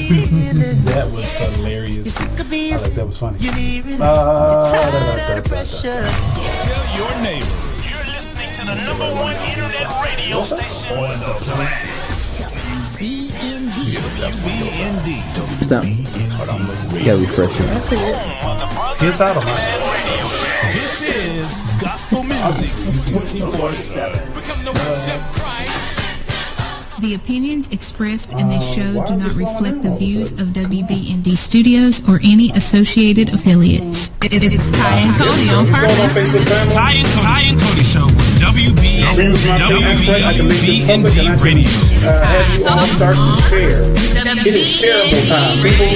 That was hilarious. I like that was funny. Tell your neighbor you're listening to the #1 internet radio station on the planet. WBND. Stop. Yeah, refresh it. Here's out of mine. This is gospel music 24/7. The opinions expressed in this show do not reflect the views of WBND Studios or any associated affiliates. It's Ty and Cody on purpose. Ty and Cody Show with WBND Radio. Have you all started to share? It is shareable time. People,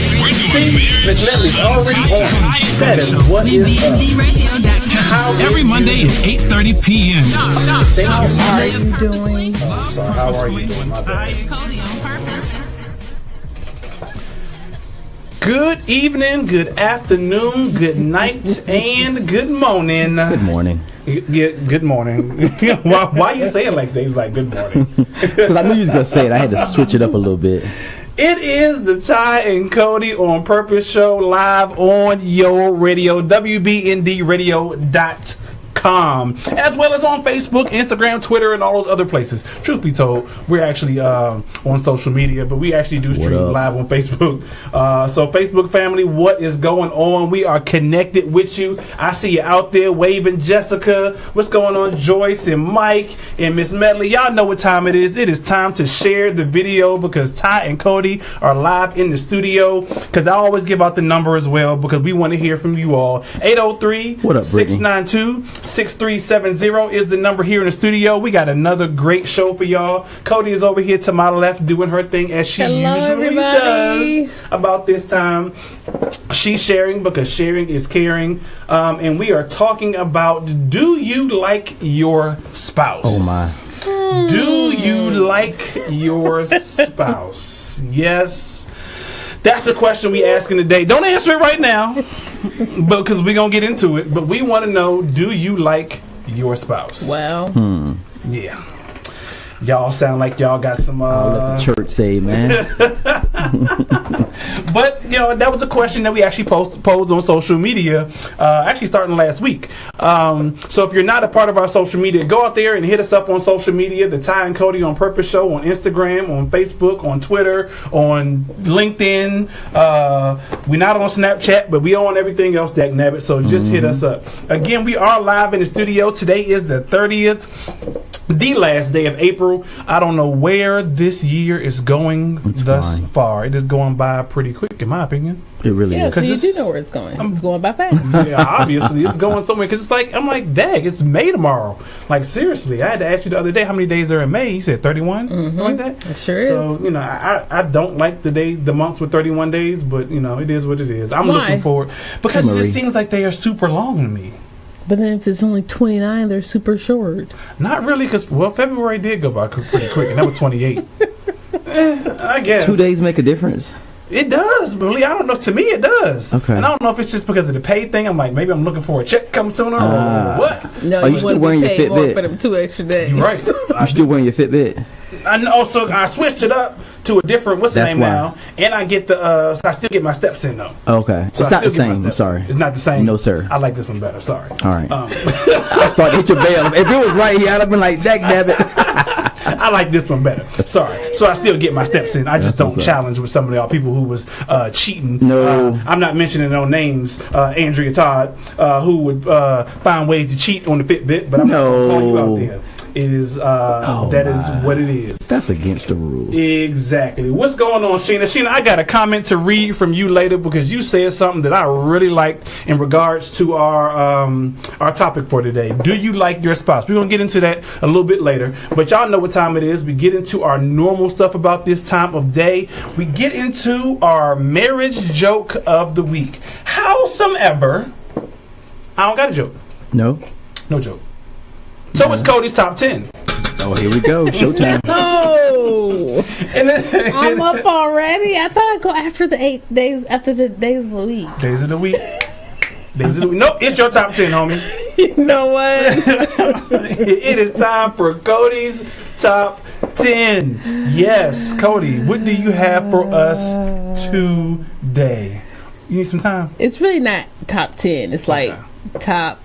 see, Miss Leslie's already on. That is what is up. Catch us every Monday at 8:30 p.m. Thank you. How are you doing? How are you doing? My bad. Cody on purpose. Good evening, good afternoon, good night, and good morning. Good morning. Yeah, good morning. Why you say it like that? He's like, good morning. Because I knew you was going to say it. I had to switch it up a little bit. It is the Ty and Cody on Purpose show live on your radio, WBNDradio.com, as well as on Facebook, Instagram, Twitter, and all those other places. Truth be told, we're actually on social media, but we actually do stream live on Facebook. So Facebook family, what is going on? We are connected with you. I see you out there waving. Jessica, what's going on? Joyce and Mike and Miss Medley, y'all know what time it is. It is time to share the video because Ty and Cody are live in the studio, because I always give out the number as well because we want to hear from you all. 803-692-6370 is the number here in the studio. We got another great show for y'all. Cody is over here to my left doing her thing as she usually does about this time. She's sharing because sharing is caring. And we are talking about, do you like your spouse? Oh my. Do you like your spouse? Yes. That's the question we asking today. Don't answer it right now, because we're going to get into it. But we want to know, do you like your spouse? Well. Yeah. Y'all sound like y'all got some... I'll let the church say, man. But, that was a question that we actually posed on social media, actually starting last week. So if you're not a part of our social media, go out there and hit us up on social media, the Ty and Cody on Purpose Show, on Instagram, on Facebook, on Twitter, on LinkedIn. We're not on Snapchat, but we on everything else, dagnabbit, so just hit us up. Again, we are live in the studio. Today is the 30th. The last day of April. I don't know where this year is going thus far. It is going by pretty quick, in my opinion. It really is. Yeah, so you do know where it's going. It's going by fast. Yeah, obviously. It's going somewhere. Because it's like, I'm like, dang, it's May tomorrow. Like, seriously. I had to ask you the other day how many days are in May. You said 31? Something like that? It sure is. So, I don't like the months with 31 days, but, it is what it is. I'm looking forward. Because it just seems like they are super long to me. But then if it's only 29, they're super short. Not really, because, February did go by pretty quick, and that was 28. I guess. 2 days make a difference. It does, but I don't know. To me, it does. Okay. And I don't know if it's just because of the pay thing. I'm like, maybe I'm looking for a check come sooner or what. No, you still wearing your Fitbit for them 2 extra days. You're right. You still wearing your Fitbit? I know. So I switched it up to a different. What's the name now? And I get the. So I still get my steps in though. Okay. So it's not the same. I'm sorry. It's not the same. No, sir. I like this one better. Sorry. All right. I started to hit your bell. If it was right here, I'd have been like, daggnabbit. I like this one better. Sorry. So I still get my steps in. I just don't challenge with some of the people who was cheating. No. I'm not mentioning no names. Andrea Todd, who would find ways to cheat on the Fitbit, but I'm not going to call you out there. Is what it is. That's against the rules. Exactly. What's going on, Sheena? Sheena, I got a comment to read from you later because you said something that I really liked in regards to our topic for today. Do you like your spouse? We're gonna get into that a little bit later, but y'all know what time it is. We get into our normal stuff about this time of day. We get into our marriage joke of the week. Howsomever, I don't got a joke. No joke. So it's Cody's top 10. Oh, here we go. Showtime. Oh, I'm up already. I thought I'd go after the 8 days, after the days of the week. Days of the week. Nope, it's your top 10, homie. You know what? It is time for Cody's top 10. Yes, Cody, what do you have for us today? You need some time? It's really not top 10. It's like top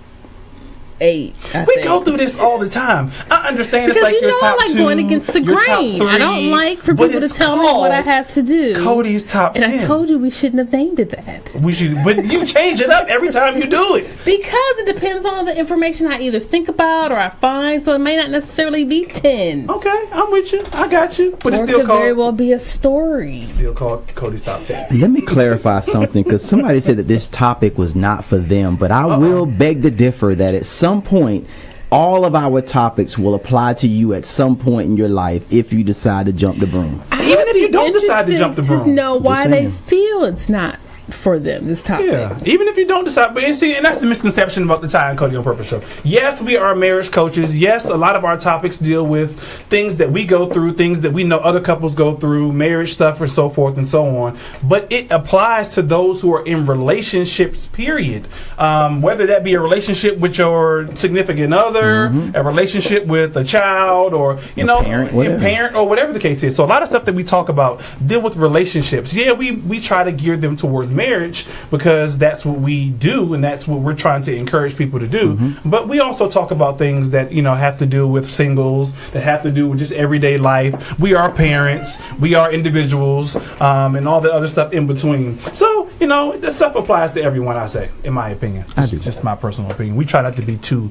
8. We go through this all the time. I understand because it's like your top I like 2, going against the your top grain. 3, I don't like for people to tell me what I have to do. Cody's top 10. And I told you we shouldn't have named it that. We should, but you change it up every time you do it. Because it depends on the information I either think about or I find, so it may not necessarily be 10. Okay, I'm with you. I got you. But or it's still could called. very well be a story. Still called Cody's top 10. Let me clarify something, because somebody said that this topic was not for them, but I will beg to differ that at some point, all of our topics will apply to you at some point in your life if you decide to jump the broom. Even if you don't decide to jump the broom. Just know why they feel it's not for them, this topic. Yeah, even if you don't decide. But see, and that's the misconception about the Ty and Cody on Purpose show. Yes, we are marriage coaches. Yes, a lot of our topics deal with things that we go through, things that we know other couples go through, marriage stuff and so forth and so on. But it applies to those who are in relationships, period. Whether that be a relationship with your significant other, a relationship with a child, or parent, or whatever the case is. So a lot of stuff that we talk about deal with relationships. Yeah, we try to gear them towards marriage because that's what we do and that's what we're trying to encourage people to do. But we also talk about things that have to do with singles, that have to do with just everyday life. We are parents, we are individuals, and all the other stuff in between. So that stuff applies to everyone, I say, in my opinion. I do. Just my personal opinion. We try not to be too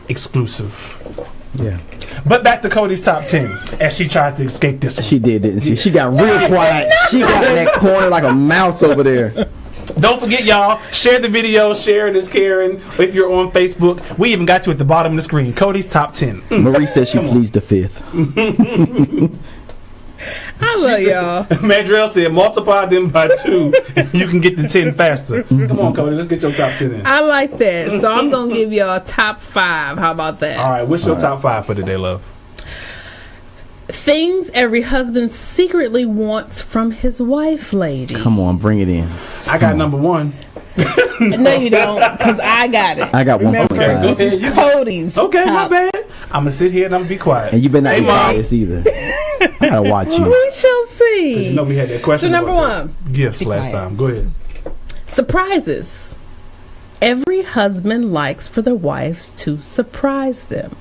exclusive. Yeah. But back to Cody's top 10, as she tried to escape this one. She did, didn't she? She got real quiet. She got in that corner like a mouse over there. Don't forget, y'all, share the video. Share this, Karen. If you're on Facebook, we even got you at the bottom of the screen. Cody's top 10. Marie says she pleads the 5th. I love y'all. Madrell said multiply them by 2 and you can get the 10 faster. Come on, Cody, let's get your top 10 in. I like that. So I'm going to give y'all top 5. How about that? All right, what's your top 5 for today, love? Things every husband secretly wants from his wife, lady. Come on, bring it in. I got number 1. No, you don't, because I got it. I got 1.5. Go ahead. This is Cody's Okay, top. my bad. I'm going to sit here and I'm going to be quiet. And you better not be Mom. biased either. I gotta watch you. We shall see. We had that question. So number about 1. Gifts Be last quiet. time. Go ahead. Surprises. Every husband likes for their wives to surprise them.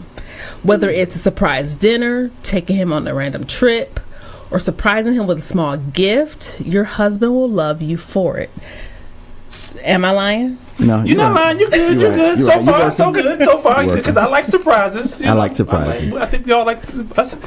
Whether it's a surprise dinner, taking him on a random trip, or surprising him with a small gift, your husband will love you for it. Am I lying? No, You're not lying. You're good. You're good. You're So right. far, so good. So far, because I like surprises. I like surprises. I think we all like surprises.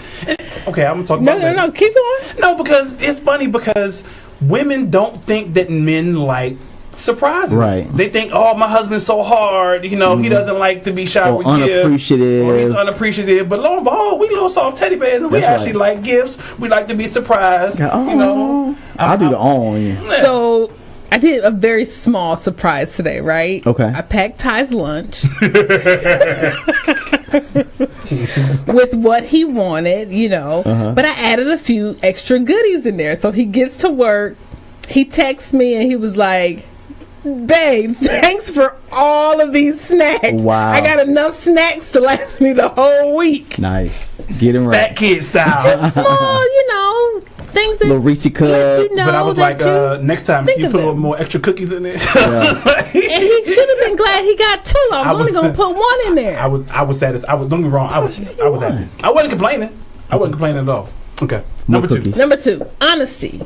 Okay, I'm gonna talk about that. No. Keep going. No, because it's funny because women don't think that men like surprises. Right. They think, oh, my husband's so hard. He doesn't like to be showered with gifts. Unappreciative. Or he's unappreciative. But lo and behold, we little soft teddy bears, and we That's actually right. like gifts. We like to be surprised. I'll do the on. Yeah. So I did a very small surprise today, right? Okay. I packed Ty's lunch with what he wanted, but I added a few extra goodies in there. So he gets to work, he texts me, and he was like, babe, thanks for all of these snacks. Wow. I got enough snacks to last me the whole week. Nice. Get him right. Fat kid style. Just small, things that Little Reese cup. let you know. But I was like, that next time, think can you of put a it. little more extra cookies in there? and he should have been glad he got 2. I was only going to put 1 in there. I was satisfied. Don't get me wrong. I was happy. I wasn't complaining. I wasn't complaining at all. Okay. Number 2. cookies. Number 2, honesty.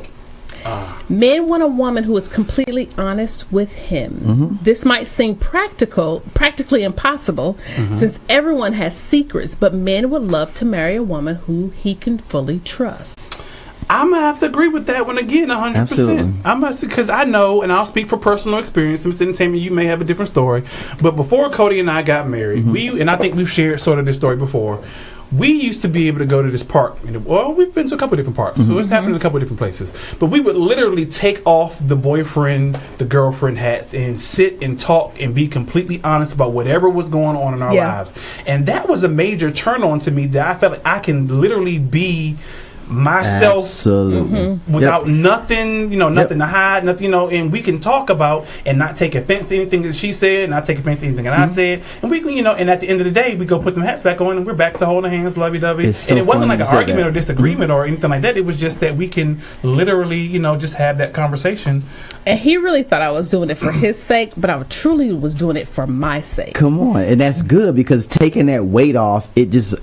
Men want a woman who is completely honest with him. This might seem practically impossible, since everyone has secrets, but men would love to marry a woman who he can fully trust. I'm gonna have to agree with that one again, 100%. Absolutely. I must, because I know, and I'll speak for personal experience. Mr. Entertainment, you may have a different story, but before Cody and I got married, and I think we've shared sort of this story before. We used to be able to go to this park. Well, we've been to a couple of different parks, so it's happened in a couple of different places. But we would literally take off the boyfriend, the girlfriend hats and sit and talk and be completely honest about whatever was going on in our lives. And that was a major turn on to me, that I felt like I can literally be myself Absolutely. without nothing, nothing to hide, nothing, and we can talk about and not take offense to anything that she said, not take offense to anything that I said, and we can, and at the end of the day, we go put them hats back on and we're back to holding hands, lovey-dovey. So and it wasn't like an argument that. or disagreement or anything like that. It was just that we can literally, just have that conversation. And he really thought I was doing it for his sake, but I truly was doing it for my sake. Come on, and that's good because taking that weight off, it just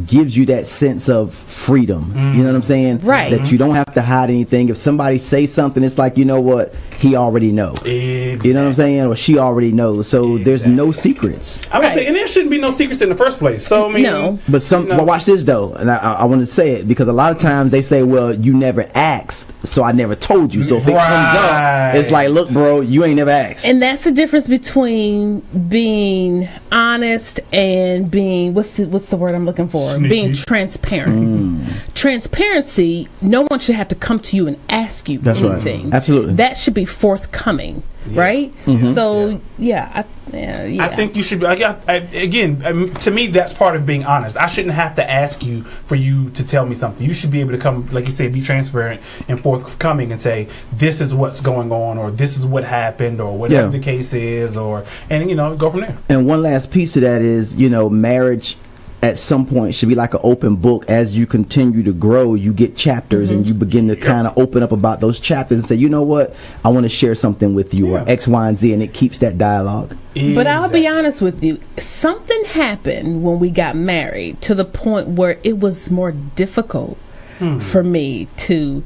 gives you that sense of freedom. You know what I'm saying? Right. That you don't have to hide anything. If somebody says something, it's like, you know what, he already knows. Exactly. You know what I'm saying, or she already knows. So there's no secrets. I would say, and there shouldn't be no secrets in the first place. So I mean, No. But but watch this though, and I want to say it because a lot of times they say, well, you never asked, so I never told you. So if it comes up, it's like, look, bro, you ain't never asked. And that's the difference between being honest and being what's the word I'm looking for? Sneaky. Being transparent. Transparency, no one should have to come to you and ask you That's right. anything. Absolutely. That should be forthcoming, right? So I think you should. Again, to me, that's part of being honest. I shouldn't have to ask you for you to tell me something. You should be able to come, like you said, be transparent and forthcoming and say, this is what's going on, or this is what happened, or whatever the case is, and go from there. And one last piece of that is, marriage at some point should be like an open book. As you continue to grow, you get chapters and you begin to kind of open up about those chapters and say, you know what, I want to share something with you, or X, Y, and Z, and it keeps that dialogue. But I'll be honest with you, something happened when we got married to the point where it was more difficult for me to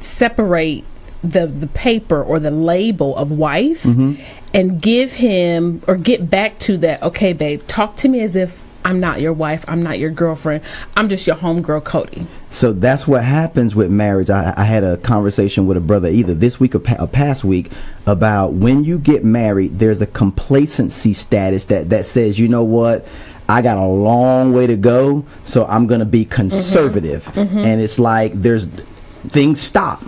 separate the paper or the label of wife and give him or get back to that, okay, babe, talk to me as if I'm not your wife, I'm not your girlfriend, I'm just your homegirl, Cody. So that's what happens with marriage. I had a conversation with a brother either this week or past week about when you get married, there's a complacency status that says, you know what, I got a long way to go, so I'm going to be conservative. And it's like things stop.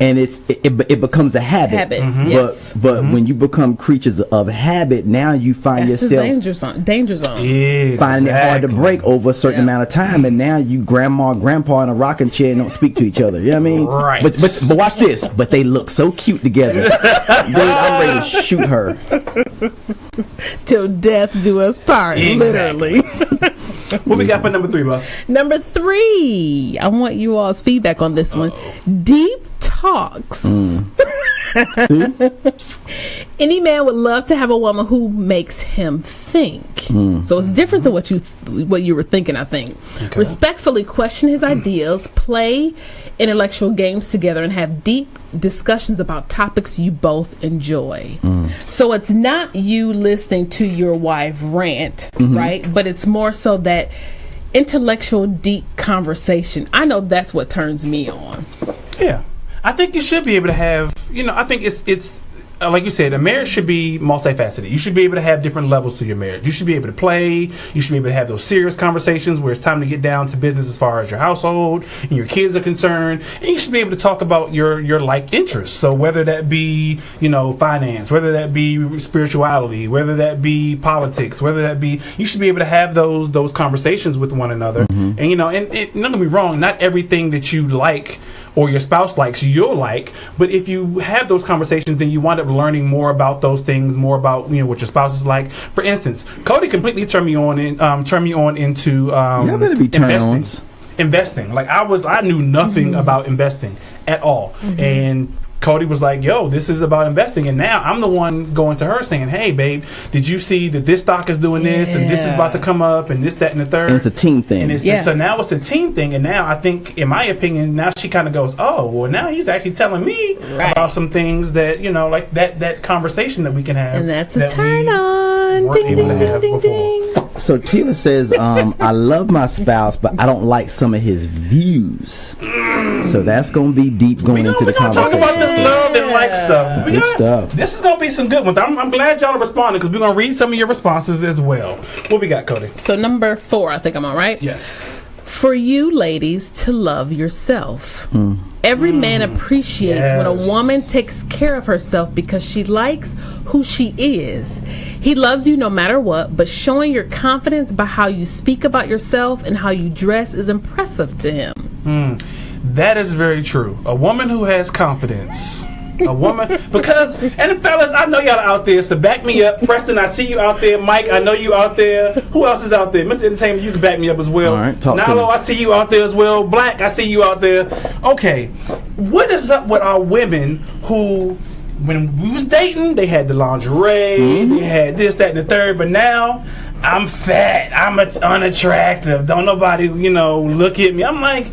And it becomes a habit. Yes. But when you become creatures of habit, now you find That's yourself danger zone. finding it hard to break over a certain amount of time, and now you grandma and grandpa in a rocking chair and don't speak to each other. You know what I mean? Right. But watch this. But they look so cute together. Dude, I'm ready to shoot her. Till death do us part, literally. What we got for number 3, Bob? Number 3, I want you all's feedback on this one. Deep talks. Any man would love to have a woman who makes him think. So it's different than what you were thinking, I think. Okay. Respectfully question his ideas, play intellectual games together, and have deep discussions about topics you both enjoy. So it's not you listening to your wife rant, right? But it's more so that intellectual, deep conversation. I know that's what turns me on. Yeah. I think you should be able to have, I think it's like you said, a marriage should be multifaceted. You should be able to have different levels to your marriage. You should be able to play. You should be able to have those serious conversations where it's time to get down to business as far as your household and your kids are concerned. And you should be able to talk about your like interests. So whether that be, finance, whether that be spirituality, whether that be politics, whether that be, you should be able to have those conversations with one another. And, and don't get me wrong, not everything that you like or your spouse likes you'll like, but if you have those conversations, then you wind up learning more about those things, more about what your spouse is like. For instance, Cody completely turned me on into y'all better be investing. Like I knew nothing about investing at all, and Cody was like, yo, this is about investing. And now I'm the one going to her saying, hey, babe, did you see that this stock is doing this and this is about to come up and this, that, and the third? And it's a team thing. And so now it's a team thing. And now I think, in my opinion, now she kind of goes, oh, well, now he's actually telling me about some things that, like that conversation that we can have. And that's a turn on. Ding, ding, ding, ding, ding. So Tina says, I love my spouse, but I don't like some of his views. So that's going to be deep going into the conversation. Talk about this love and like stuff. Good stuff. This is going to be some good ones. I'm glad y'all are responding because we're going to read some of your responses as well. What we got, Cody? So number 4, I think I'm on, right? Yes. For you ladies to love yourself. Every man appreciates when a woman takes care of herself because she likes who she is. He loves you no matter what, but showing your confidence by how you speak about yourself and how you dress is impressive to him. That is very true. A woman who has confidence. A woman, because, and fellas, I know y'all out there, so back me up. Preston, I see you out there. Mike, I know you out there. Who else is out there? Mr. Entertainment, you can back me up as well. All right, talk to Nalo, me. I see you out there as well. Black, I see you out there. Okay, what is up with our women who, when we was dating, they had the lingerie, they had this, that, and the third, but now I'm fat, I'm unattractive, don't nobody, look at me. I'm like,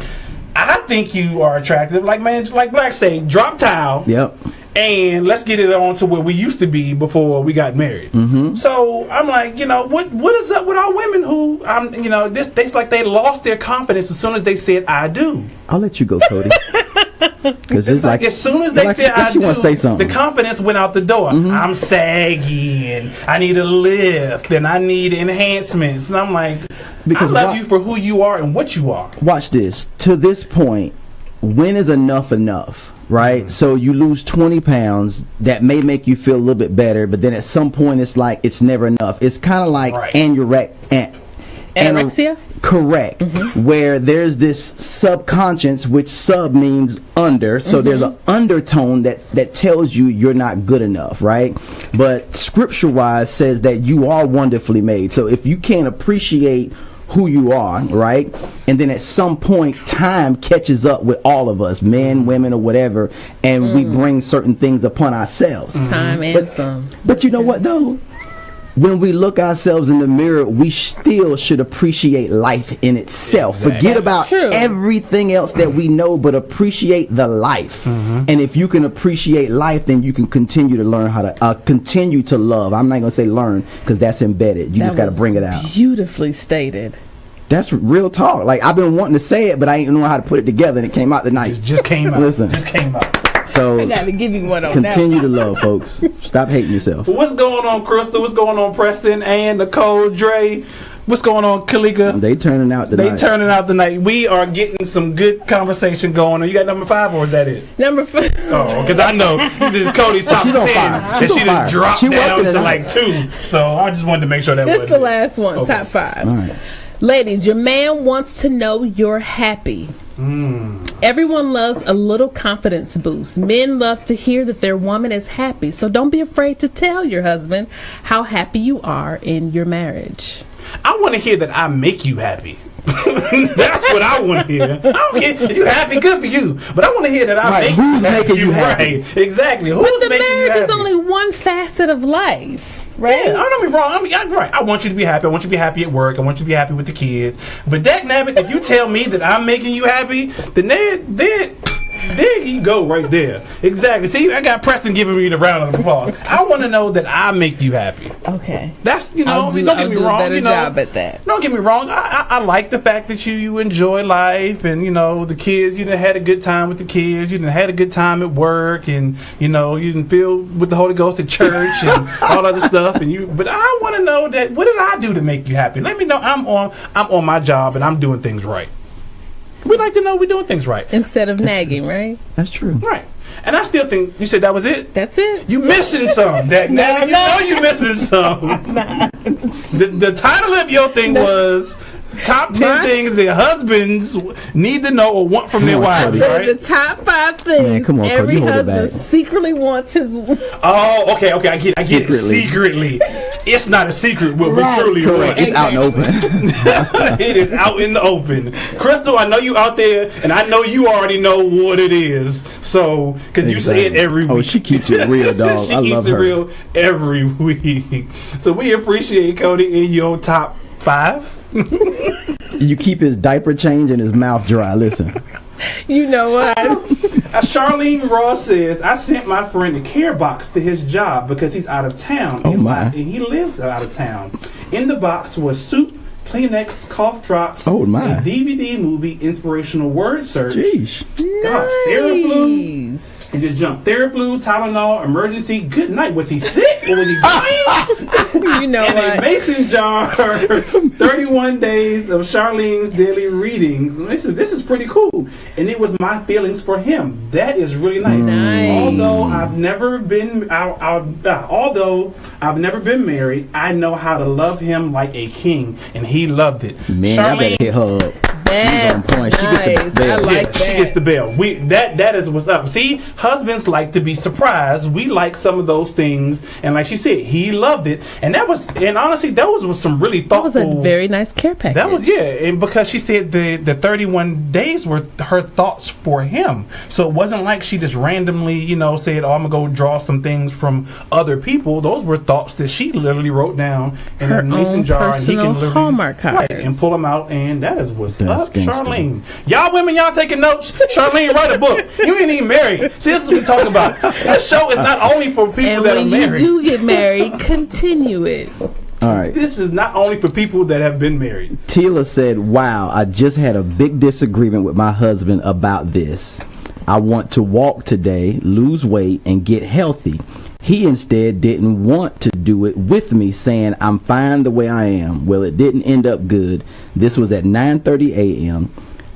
I think you are attractive. Like, man, like Black say, drop towel. Yep. And let's get it on to where we used to be before we got married. So I'm like, what is up with our women who, it's like they lost their confidence as soon as they said I do. I'll let you go, Cody. Because It's like as soon as they said I do, want to say something. the confidence went out the door. I'm saggy and I need a lift and I need enhancements. And I'm like, Because I love you for who you are and what you are. Watch this. To this point, when is enough? Right? So you lose 20 pounds. That may make you feel a little bit better, but then at some point it's like it's never enough. It's kind of like anorexia? Correct. Where there's this subconscious, which sub means under, so there's an undertone that tells you you're not good enough, right? But scripture wise says that you are wonderfully made. So if you can't appreciate who you are, right, and then at some point time catches up with all of us, men, women, or whatever, and we bring certain things upon ourselves. Time and some. But you know what though? When we look ourselves in the mirror, we still should appreciate life in itself. Exactly. Forget That's about true. everything else that we know, but appreciate the life. And if you can appreciate life, then you can continue to learn how to continue to love. I'm not going to say learn because that's embedded. You just got to bring it out. Beautifully stated. That's real talk. Like, I've been wanting to say it, but I ain't know how to put it together, and it came out tonight. It just came out. Listen. Just came out. So I gotta give you one on continue that. to love, folks. Stop hating yourself. What's going on, Crystal? What's going on, Preston? And Nicole, Dre? What's going on, Kalika? They turning out tonight. They turning out tonight. We are getting some good conversation going on. You got number 5, or is that it? Number 5. Oh, because I know this is Cody's top She's 10, on fire. and She's she on just fire. dropped She down working to tonight. like 2. So I just wanted to make sure that This was is the last one, Okay. top 5. All right. Ladies, your man wants to know you're happy. Everyone loves a little confidence boost. Men love to hear that their woman is happy. So don't be afraid to tell your husband how happy you are in your marriage. I want to hear that I make you happy. That's what I want to hear. I don't care if you happy, good for you. But I want to hear that I make Who's you happy. making you happy? Right. Exactly. Who's But the making you marriage happy? is only one facet of life. Right? Yeah, don't get me wrong. Right. I want you to be happy. I want you to be happy at work. I want you to be happy with the kids. But dagnabbit, if you tell me that I'm making you happy, then there you go right there. Exactly. See, I got Preston giving me the round of applause. I want to know that I make you happy. Okay. That's, don't I'll get me do wrong. a better job at that. Don't get me wrong. I like the fact that you enjoy life, and the kids. You done had a good time with the kids. You done had a good time at work, and you done feel with the Holy Ghost at church and all other stuff. But I want to know that what did I do to make you happy? Let me know I'm on my job and I'm doing things right. We like to know we're doing things right. Instead of nagging, right? That's true. Right. And I still think you said that was it. That's it. You missing some, dagnabbit. You know you missing some. The title of your thing was top 10 things that husbands need to know or want from their wives, So right? the top 5 things Man, come on, Cody, every you hold it husband back. secretly wants his. Oh, okay, I get it. Secretly. Secretly. It's not a secret what we truly Correct. want. It's out in the open. It is out in the open. Crystal, I know you out there, and I know you already know what it is. So, because you say it every week. Oh, she keeps it real, dog. She I keeps love it her. real every week. So we appreciate Cody in your top 5. You keep his diaper change and his mouth dry. Listen. You know what? Charlene Ross says, I sent my friend a care box to his job because he's out of town. Oh, my. And he lives out of town. In the box was soup, Kleenex, cough drops, Oh, my. a DVD movie, inspirational word search. Jeez. Gosh, Theraflu. Nice. He just jumped. Theraflu, Tylenol, emergency. Good night. Was he sick or was he dying? You know And a what? mason jar. 31 days of Charlene's daily readings. This is pretty cool. And it was my feelings for him. That is really nice. Nice. Although I've never been married, I know how to love him like a king, and he loved it. Man, I better hit her up. That's on point. She gets the nice. I bell. like that. She gets the bell. That is what's up. See, husbands like to be surprised. We like some of those things, and like she said, he loved it, and honestly, that was some really thoughtful. That was a very nice care package. That was and because she said the 31 days were her thoughts for him, so it wasn't like she just randomly, said, "Oh, I'm gonna go draw some things from other people." Those were thoughts that she literally wrote down in Her a mason own jar, and he can personal literally Hallmark cards. and pull them out, and that is what's That's up, gangster. Charlene. Y'all women, y'all taking notes? Charlene, write a book. You ain't even married. See, this is what we talking about. This show is not only for people And that are when married. you do get married, continue it. All right. This is not only for people that have been married. Tila said, "Wow, I just had a big disagreement with my husband about this. I want to walk today, lose weight, and get healthy. He instead didn't want to do it with me, saying I'm fine the way I am. Well, it didn't end up good. This was at 9:30 a.m.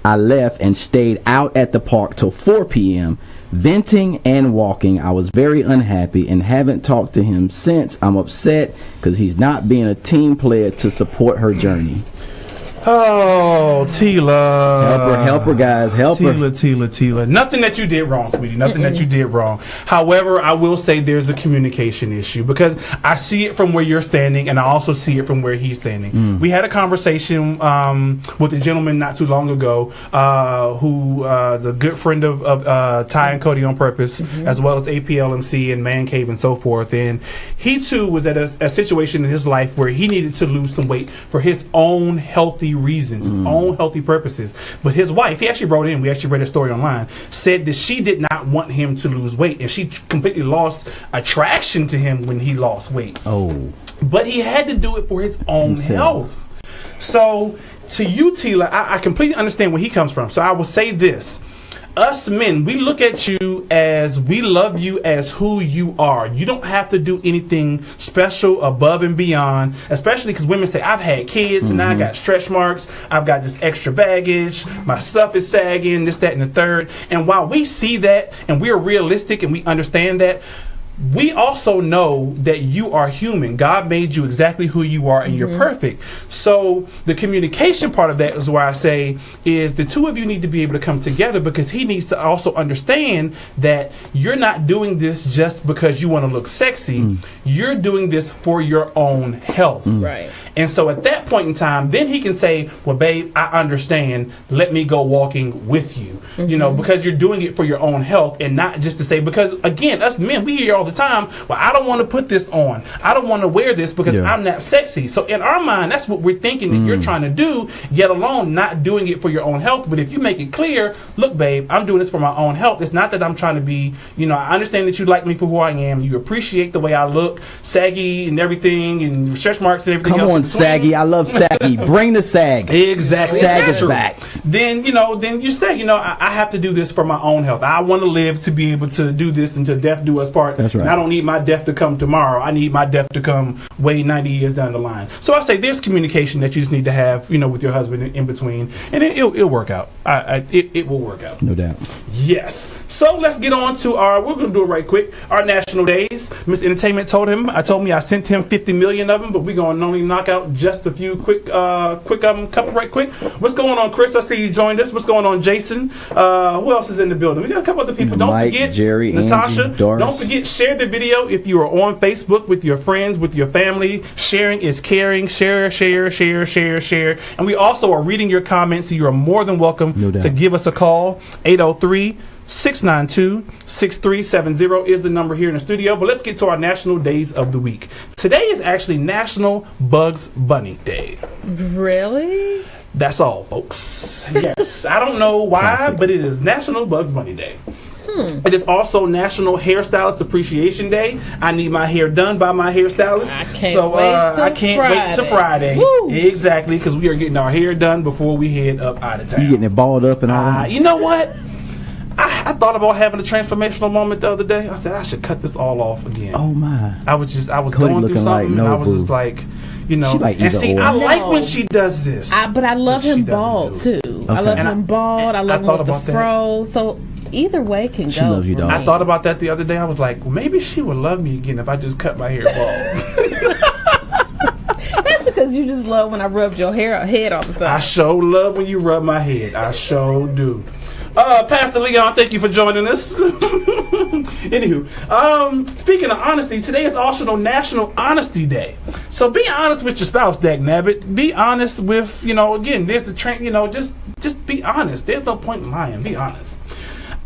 I left and stayed out at the park till 4 p.m. venting and walking. I was very unhappy and haven't talked to him since. I'm upset because he's not being a team player to support her journey." Oh, Tila. Help her, guys. Help her. Tila. Nothing that you did wrong, sweetie. Nothing that you did wrong. However, I will say there's a communication issue because I see it from where you're standing and I also see it from where he's standing. We had a conversation with a gentleman not too long ago who is a good friend of Ty and Cody on Purpose, as well as APLMC and Man Cave and so forth. And he too was at a situation in his life where he needed to lose some weight for his own healthy reasons, his own healthy purposes. But his wife, he actually wrote in, we actually read a story online, said that she did not want him to lose weight, and she completely lost attraction to him when he lost weight. Oh. But he had to do it for his own health. So to you, Tila, I completely understand where he comes from. So I will say this. Us men, we look at you as, we love you as who you are. You don't have to do anything special above and beyond, especially because women say, I've had kids and now I got stretch marks, I've got this extra baggage, my stuff is sagging, this, that, and the third. And while we see that and we're realistic and we understand that, we also know that you are human. God made you exactly who you are and you're perfect. So the communication part of that is where I say is the two of you need to be able to come together, because he needs to also understand that you're not doing this just because you want to look sexy. You're doing this for your own health. Right. And so at that point in time, then he can say, well, babe, I understand. Let me go walking with you. You know, because you're doing it for your own health and not just to say, because again, us men, we hear all the time, well, I don't want to put this on. I don't want to wear this because I'm not sexy. So in our mind, that's what we're thinking that you're trying to do, yet alone not doing it for your own health. But if you make it clear, look, babe, I'm doing this for my own health. It's not that I'm trying to be, I understand that you like me for who I am. You appreciate the way I look, saggy and everything, and stretch marks and everything else. Come on, saggy. I love saggy. Bring the sag. Exactly. Sag is back. Then you say, I have to do this for my own health. I want to live to be able to do this until death do us part. That's right. And I don't need my death to come tomorrow. I need my death to come way 90 years down the line. So I say there's communication that you just need to have, with your husband in between, and it'll work out. It will work out. No doubt. Yes. So let's get on to we're going to do it right quick, our national days. Mr. Entertainment told me I sent him 50 million of them, but we're going to only knock out just a few couple right quick. What's going on, Chris? I see you joined us. What's going on, Jason? Who else is in the building? We got a couple other people. Don't Mike, forget, Jerry, Natasha. Angie, Doris. Don't forget, share the video if you are on Facebook with your friends, with your family. Sharing is caring. Share. And we also are reading your comments, so you are more than welcome to give us a call. 803-692-6370 is the number here in the studio. But let's get to our national days of the week. Today is actually National Bugs Bunny Day. Really? That's all, folks. Yes. I don't know why, but it is National Bugs Bunny Day. It is also National Hairstylist Appreciation Day. I need my hair done by my hairstylist. I can't wait till Friday. Woo. Exactly, because we are getting our hair done before we head up out of town. You getting it balled up and all that? You know what? I thought about having a transformational moment the other day. I said I should cut this all off again. Oh my! I was Cody going through something. like And I was just like, She like and see, either or. I like when she does this. But I love But she him doesn't bald do it. too. I love him bald. I love him with the fro. So either way can go. She loves you, for dog. me. I thought about that the other day. I was like, well, maybe she would love me again if I just cut my hair bald. That's Especially because you just love when I rubbed your head all the time. I sure love when you rub my head. I sure do. Pastor Leon, thank you for joining us. Anywho, speaking of honesty, today is also National Honesty Day. So be honest with your spouse, Dag Nabbit. Be honest with, again, there's the trend, just be honest. There's no point in lying. Be honest.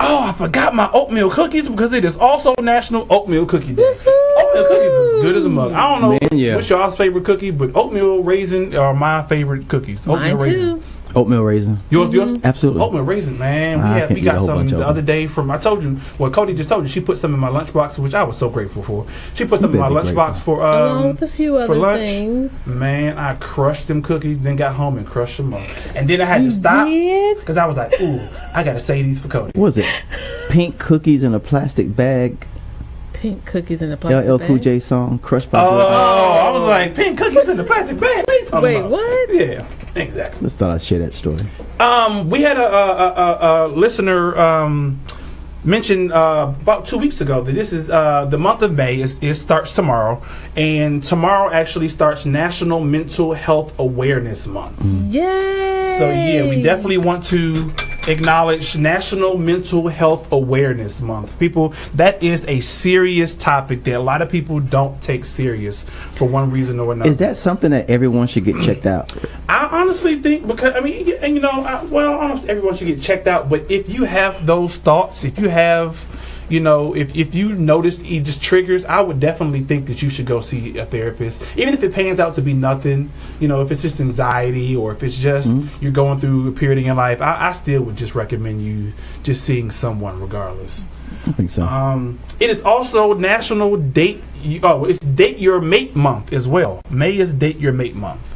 Oh, I forgot my oatmeal cookies because it is also National Oatmeal Cookie Day. Oatmeal cookies is as good as a mug. I don't know what's y'all's favorite cookie, but oatmeal raisin are my favorite cookies. Oatmeal raisin. Oatmeal raisin. Yours? Absolutely. Oatmeal raisin, man. We got some the other day from, I told you, Cody just told you, she put some in my lunchbox, which I was so grateful for. She put some in my lunchbox for along with a few other lunch. things. Man, I crushed them cookies, then got home and crushed them up. And then I had to stop because I was like, ooh, I got to say these for Cody. What was it? Pink cookies in a plastic bag. Pink cookies in a plastic bag? LL Cool J song, Crushed by I was like, pink cookies in a plastic bag? Wait, what? Yeah. Exactly. Let's thought I'd share that story. We had a listener mention about 2 weeks ago that this is the month of May. It starts tomorrow, and tomorrow actually starts National Mental Health Awareness Month. Yay! So yeah, we definitely want to acknowledge National Mental Health Awareness Month. People, that is a serious topic that a lot of people don't take serious for one reason or another. Is that something that everyone should get checked out? I honestly think, because almost everyone should get checked out, but if you have those thoughts, if you have, if you notice it just triggers, I would definitely think that you should go see a therapist, even if it pans out to be nothing, if it's just anxiety or if it's just you're going through a period in your life. I still would just recommend you just seeing someone regardless. I think so. It is also National it's Date Your Mate Month as well. May is Date Your Mate Month.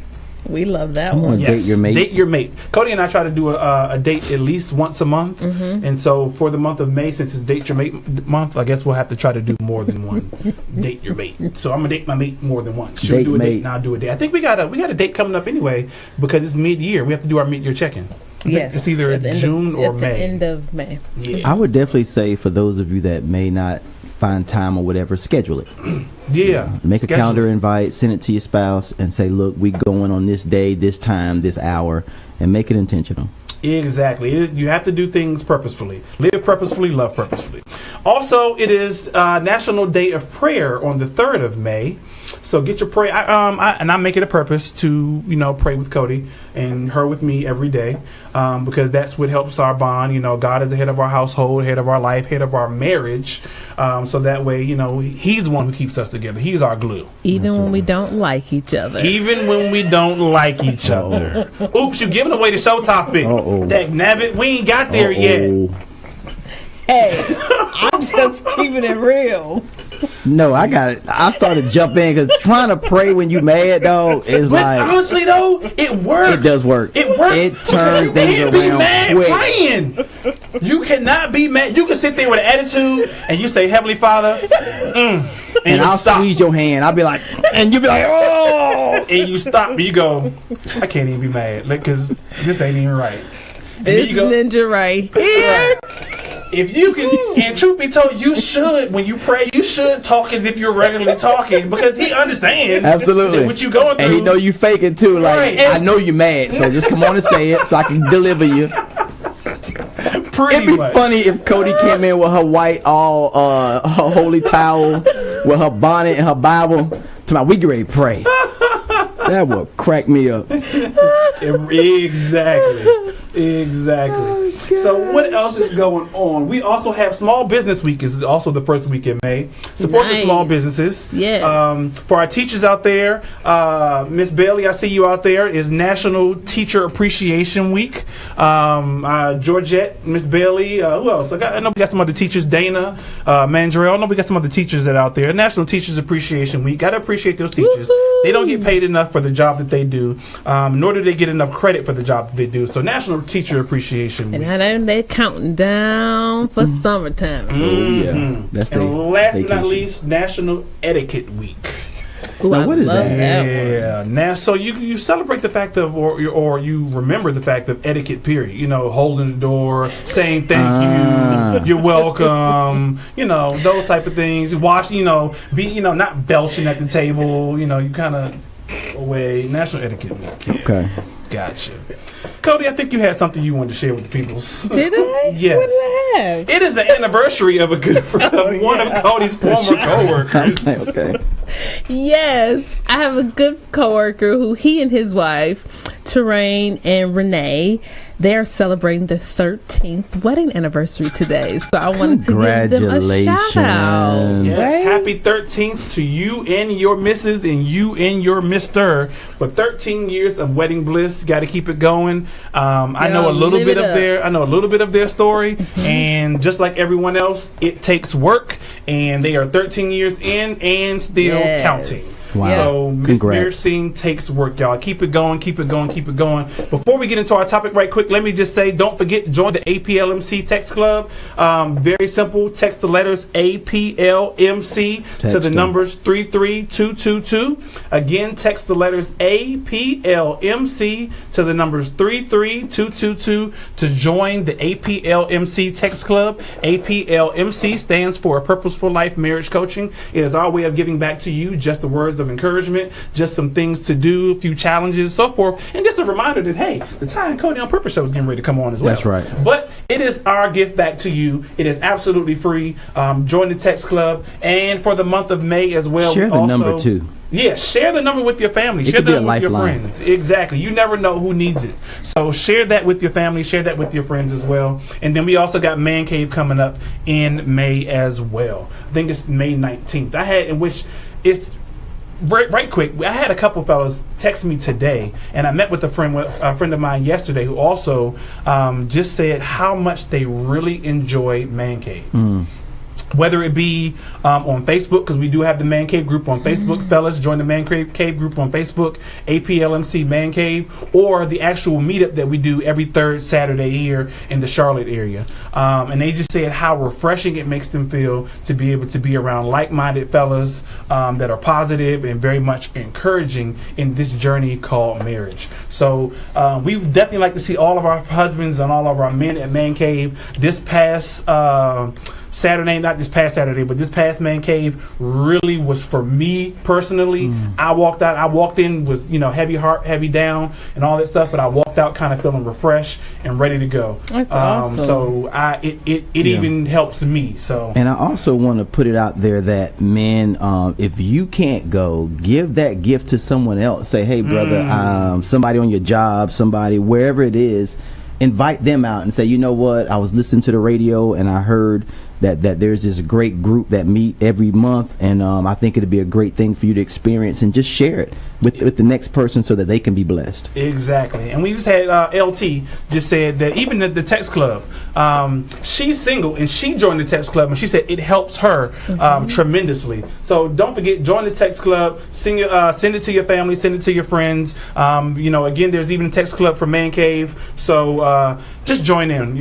We love that one. Yes, date your mate. Date your mate. Cody and I try to do a date at least once a month, and so for the month of May, since it's Date Your Mate month, I guess we'll have to try to do more than one date your mate. So I'm gonna date my mate more than once. She'll do a date, and I'll do a date. I think we got a date coming up anyway because it's mid-year. We have to do our mid-year check-in. Yes, it's either June or May. At the end of May. Yeah. I would definitely say for those of you that may not find time or whatever, schedule it. Yeah. Make a calendar invite, send it to your spouse, and say, look, we going on this day, this time, this hour, and make it intentional. Exactly. You have to do things purposefully. Live purposefully, love purposefully. Also, it is National Day of Prayer on the 3rd of May. So get your prayer. I make it a purpose to, pray with Cody and her with me every day, because that's what helps our bond. God is the head of our household, head of our life, head of our marriage. So that way, he's the one who keeps us together. He's our glue. Even when we don't like each other. Even when we don't like each other. Oops, you're giving away the show topic. Dag nabbit, we ain't got there yet. Hey, I'm just keeping it real. No, I got it. I started to jump in because trying to pray when you mad, though, is but like... honestly, though, it works. It does work. It works. It turns things around be mad quick. praying. You cannot be mad. You can sit there with an attitude and you say, Heavenly Father, and I'll squeeze your hand. I'll be like, and you be like, oh! And you stop and you go, I can't even be mad because this ain't even right. And this ninja right here. If you can, and truth be told, you should, when you pray, you should talk as if you're regularly talking, because he understands absolutely what you going through. And he know you faking too. Like, right. I know you mad, so just come on and say it so I can deliver you. It'd be funny if Cody came in with her white, her holy towel, with her bonnet and her Bible. To we get ready to pray. That would crack me up. Exactly. So what else is going on? We also have Small Business Week. Is also the first week in May. Support your small businesses. Yes. For our teachers out there, Miss Bailey, I see you out there. Is National Teacher Appreciation Week. Georgette, Miss Bailey. Who else? I know we got some other teachers. Dana, Mandrell. I know we got some other teachers that out there. National Teachers Appreciation Week. Got to appreciate those teachers. Woo-hoo! They don't get paid enough for the job that they do, nor do they get enough credit for the job that they do. So National Teacher Appreciation Week. And they're counting down for summertime. Oh yeah, that's the. And last but not least, National Etiquette Week. Ooh, now, what is that? Yeah. Now, so you celebrate the fact of, or you remember the fact of etiquette. Period. Holding the door, saying thank you, you're welcome. Those type of things. Wash. Not belching at the table. You kind of Wait, National Etiquette Week. Okay. Gotcha. Cody, I think you had something you wanted to share with the people. Did I? Yes. What did I have? It is the anniversary of a good friend, of one of Cody's former coworkers. Okay. Yes, I have a good coworker who he and his wife, Terrain and Renee, they are celebrating their 13th wedding anniversary today. So I wanted to give them a shout out. Yes, Right? happy 13th to you and your missus and you and your mister for 13 years of wedding bliss. Got to keep it going. I know a little bit of their story, and just like everyone else, it takes work, and they are 13 years in and still counting. Wow. So Miss Congrats. Marriage Scene takes work, y'all. Keep it going, keep it going, keep it going. Before we get into our topic right quick, let me just say, don't forget, join the APLMC Text Club. Very simple. Text the letters APLMC to the numbers 33222. Again, text the letters APLMC to the numbers 33222 to join the APLMC Text Club. APLMC stands for Purposeful Life Marriage Coaching. It is our way of giving back to you just the words of encouragement, just some things to do, a few challenges, so forth, and just a reminder that, hey, the Ty and Cody on Purpose show is getting ready to come on as well. That's right. But it is our gift back to you. It is absolutely free. Join the text club, and for the month of May as well. Share the number too. Yeah, share the number with your family. It Share could be the a number with your lifeline. friends. Exactly. You never know who needs it. So share that with your family. Share that with your friends as well. And then we also got Man Cave coming up in May as well. I think it's May 19th. It's right quick. I had a couple fellas text me today, and I met with a friend of mine yesterday who also just said how much they really enjoy Man Cave. Whether it be on Facebook, because we do have the Man Cave group on Facebook. Fellas, join the Man Cave group on Facebook, APLMC Man Cave, or the actual meetup that we do every third Saturday here in the Charlotte area. And they just said how refreshing it makes them feel to be able to be around like-minded fellas that are positive and very much encouraging in this journey called marriage. So we would definitely like to see all of our husbands and all of our men at Man Cave this past Saturday, not this past Saturday, but this past Man Cave really was for me personally. I walked in was, heavy heart, heavy down and all that stuff, but I walked out kind of feeling refreshed and ready to go. That's awesome. So it even helps me. So, and I also want to put it out there that men, if you can't go, give that gift to someone else. Say, hey brother, somebody on your job, somebody wherever it is, invite them out and say, you know what, I was listening to the radio and I heard that there's this great group that meet every month, and I think it'd be a great thing for you to experience, and just share it with the next person so that they can be blessed. Exactly. And we just had LT just said that even the text club, she's single and she joined the text club, and she said it helps her tremendously. So don't forget, join the text club, send it to your family, send it to your friends. Again, there's even a text club for Man Cave, so just join in.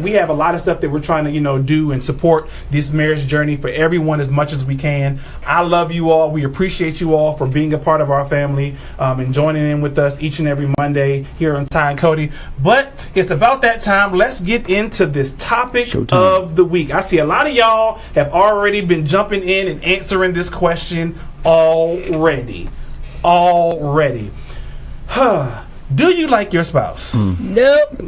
We have a lot of stuff that we're trying to do and support this marriage journey for everyone as much as we can. I love you all. We appreciate you all for being a part of our family and joining in with us each and every Monday here on Ty and Cody. But it's about that time. Let's get into this topic of the week. I see a lot of y'all have already been jumping in and answering this question already. Do you like your spouse? Nope.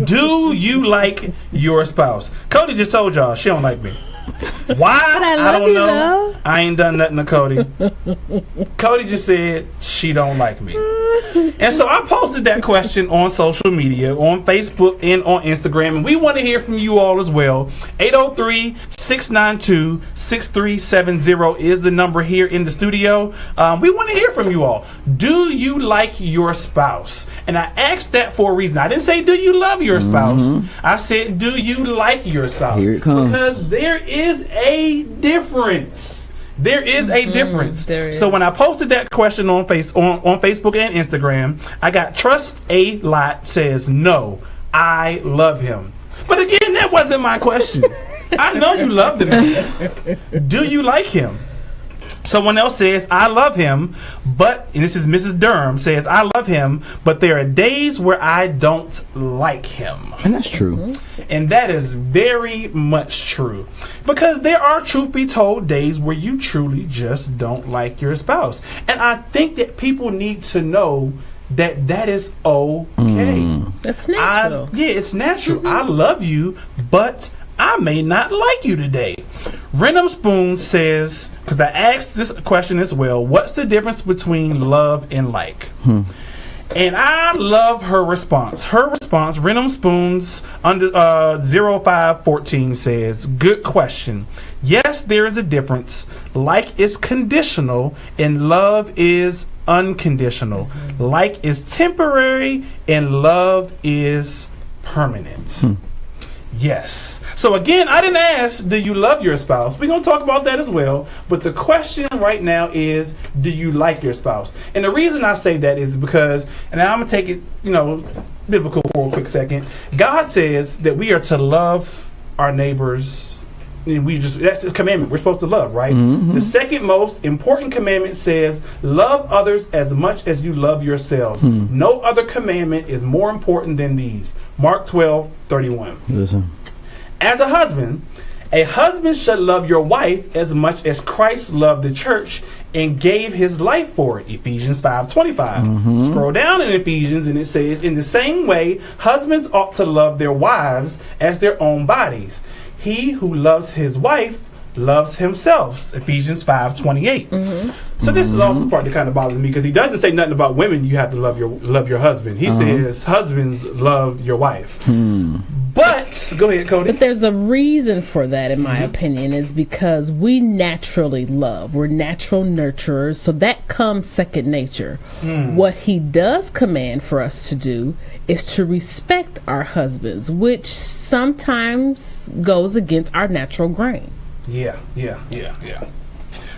Do you like your spouse? Cody just told y'all she don't like me. Why? But I don't love know. you, though. I ain't done nothing to Cody. Cody just said she don't like me. And so I posted that question on social media, on Facebook and on Instagram, and we want to hear from you all as well. 803-692-6370 is the number here in the studio. We want to hear from you all. Do you like your spouse? And I asked that for a reason. I didn't say, do you love your spouse? I said, do you like your spouse? Here it comes. Because there is a difference. There is a difference. There is. So when I posted that question on Facebook and Instagram, I got Trust A Lot says, no, I love him. But again, that wasn't my question. I know you love the man. Do you like him? Someone else says, I love him, but, and this is Mrs. Durham, says, I love him, but there are days where I don't like him. And that's true. And that is very much true. Because there are, truth be told, days where you truly just don't like your spouse. And I think that people need to know that that is okay. That's natural. It's natural. I love you, but I may not like you today. Renham Spoon says, because I asked this question as well, what's the difference between love and like? And I love her response. Her response, Renham Spoons under 0514 says, good question. Yes, there is a difference. Like is conditional and love is unconditional. Like is temporary and love is permanent. Yes. So again, I didn't ask, do you love your spouse? We're going to talk about that as well. But the question right now is, do you like your spouse? And the reason I say that is because, and I'm going to take it, biblical for a quick second. God says that we are to love our neighbors. And that's his commandment. We're supposed to love, right? The second most important commandment says, love others as much as you love yourselves. No other commandment is more important than these. Mark 12:31. Listen. As a husband should love your wife as much as Christ loved the church and gave his life for it. Ephesians 5:25. Scroll down in Ephesians and it says, in the same way, husbands ought to love their wives as their own bodies. He who loves his wife loves himself. Ephesians 5:28. So this is also the part that kind of bothers me, because he doesn't say nothing about women. You have to love your husband. He says husbands love your wife. But go ahead, Cody. But there's a reason for that, in my opinion, is because we naturally love. We're natural nurturers, so that comes second nature. What he does command for us to do is to respect our husbands, which sometimes goes against our natural grain. Yeah.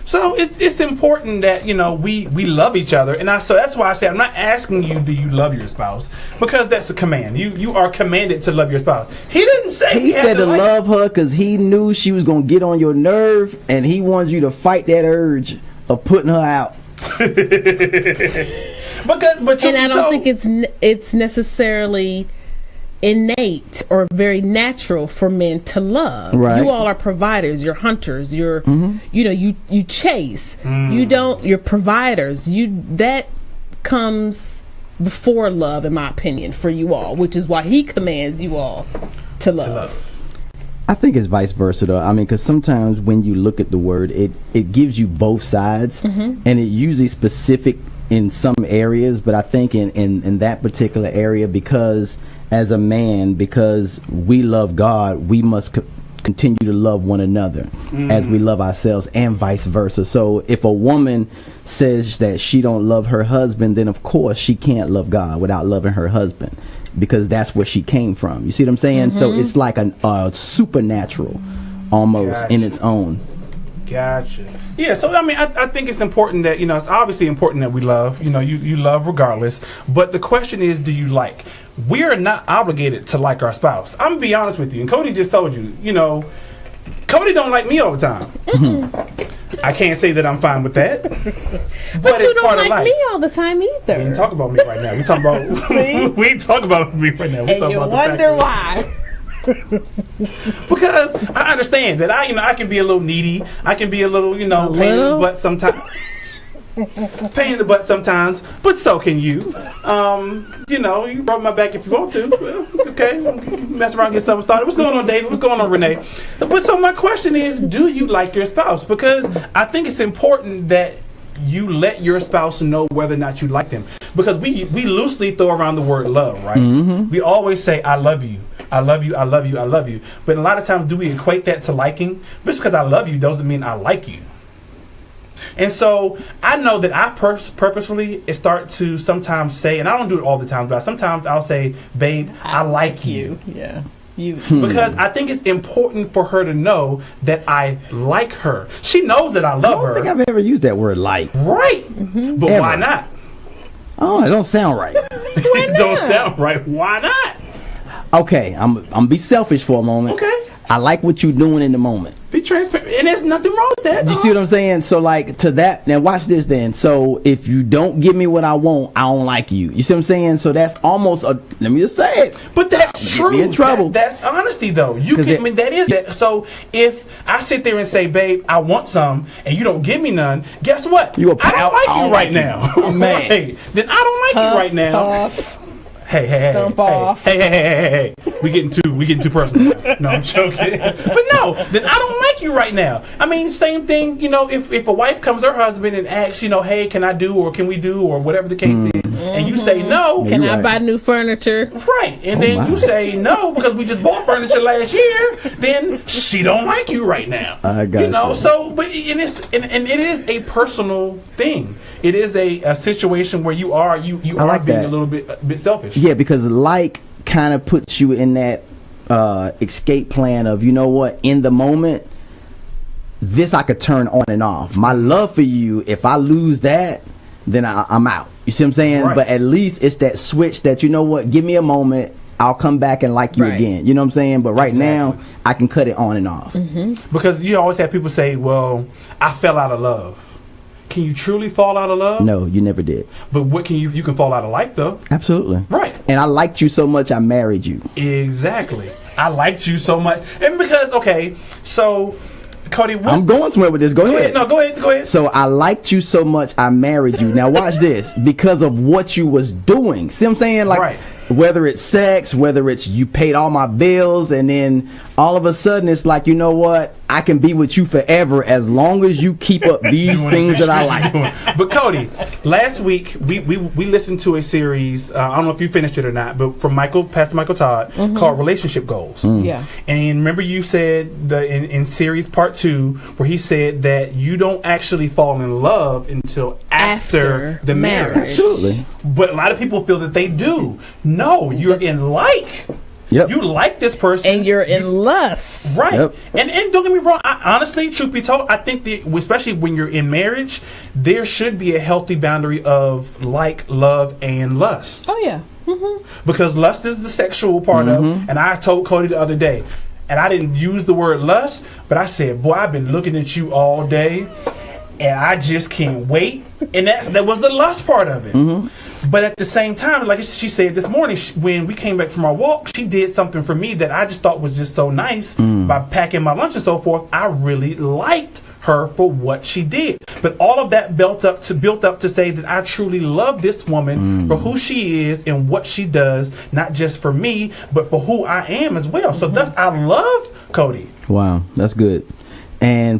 So it's important that we love each other, and so that's why I say I'm not asking you, do you love your spouse, because that's a command. You are commanded to love your spouse. He didn't say he said to love her because he knew she was gonna get on your nerve, and he wanted you to fight that urge of putting her out. but and I don't think it's necessarily innate or very natural for men to love. Right. You all are providers, you're hunters, you're you chase. You're providers. That comes before love, in my opinion, for you all, which is why he commands you all to love. I think it's vice versa though. I mean, because sometimes when you look at the word, it gives you both sides, and it usually specific in some areas, but I think in that particular area, because as a man, because we love God, we must continue to love one another as we love ourselves, and vice versa. So if a woman says that she don't love her husband, then of course she can't love God without loving her husband, because that's where she came from. You see what I'm saying? So it's like a supernatural almost in its own. Gotcha. Yeah, so I mean, I think it's important that, it's obviously important that we love. You love regardless. But the question is, do you like? We are not obligated to like our spouse. I'm going to be honest with you. And Cody just told you, Cody don't like me all the time. I can't say that I'm fine with that. But you it's don't part like of life. me all the time either. We ain't talk about me right now. We talking about we ain't talking about me right now. We And talking you about wonder why. Because I understand that I can be a little needy. I can be a little, pain in the butt sometimes. Pain in the butt sometimes, but so can you. You rub my back if you want to. Well, okay, mess around, get something started. What's going on, David? What's going on, Renee? But so my question is, do you like your spouse? Because I think it's important that you let your spouse know whether or not you like them. Because we loosely throw around the word love, right? We always say, I love you. I love you, I love you, I love you. But a lot of times, do we equate that to liking? Just because I love you doesn't mean I like you. And so I know that I purposefully start to sometimes say, and I don't do it all the time, but sometimes I'll say, babe, I like you. Yeah. Because I think it's important for her to know that I like her. She knows that I love her. I don't think I've ever used that word like. Right. But Ever. why not? Oh, it don't sound right. It don't sound right. Why not? Okay, I'm be selfish for a moment. Okay. I like what you're doing in the moment. Be transparent, and there's nothing wrong with that. You see what I'm saying? So like to that, now watch this then. So if you don't give me what I want, I don't like you. You see what I'm saying? So that's almost a, let me just say it. But that's true. Get me in trouble. That's honesty though. You get me, that is that. So if I sit there and say, babe, I want some, and you don't give me none, guess what? I don't like you right now. Oh, man. Right. Then I don't like you right now. Hey. We getting too personal now. No, I'm joking. But no, then I don't like you right now. I mean, same thing, you know, if a wife comes to her husband and asks, you know, hey, can I do, or can we do, or whatever the case is, and you say no. Can I buy new furniture? Right. And then you say no because we just bought furniture last year, then she don't like you right now. I got you know, so but and it is a personal thing. It is a situation where you are being a little bit selfish. Yeah, because like kind of puts you in that escape plan of, you know what, in the moment, this I could turn on and off. My love for you, if I lose that, then I'm out. You see what I'm saying? Right. But at least it's that switch that, you know what, give me a moment, I'll come back and like you again. You know what I'm saying? But right now, I can cut it on and off. Because you always have people say, well, I fell out of love. Can you truly fall out of love? No, you never did. But what can you can fall out of like though? Absolutely. Right. And I liked you so much I married you. Exactly. I liked you so much. And because, okay, so Cody, I'm going somewhere with this. Go ahead. No, go ahead. So I liked you so much I married you. Now watch this. Because of what you was doing. See what I'm saying? Like whether it's sex, whether it's you paid all my bills, and then all of a sudden it's like, you know what, I can be with you forever as long as you keep up these things that I like. But Cody, last week we listened to a series, I don't know if you finished it or not, but from Pastor Michael Todd, called Relationship Goals. Yeah. And remember you said in series part 2 where he said that you don't actually fall in love until after the marriage. Absolutely. But a lot of people feel that they do. No, you're in like. Yep. You like this person, and you're in lust, right? Yep. And don't get me wrong. Honestly, truth be told, I think that especially when you're in marriage, there should be a healthy boundary of like, love, and lust. Oh yeah, because lust is the sexual part of. And I told Cody the other day, and I didn't use the word lust, but I said, "Boy, I've been looking at you all day, and I just can't wait." And that was the lust part of it. But at the same time, like she said this morning, when we came back from our walk, she did something for me that I just thought was just so nice by packing my lunch and so forth. I really liked her for what she did. But all of that built up to say that I truly love this woman for who she is and what she does, not just for me, but for who I am as well. So thus, I love Cody. Wow, that's good. And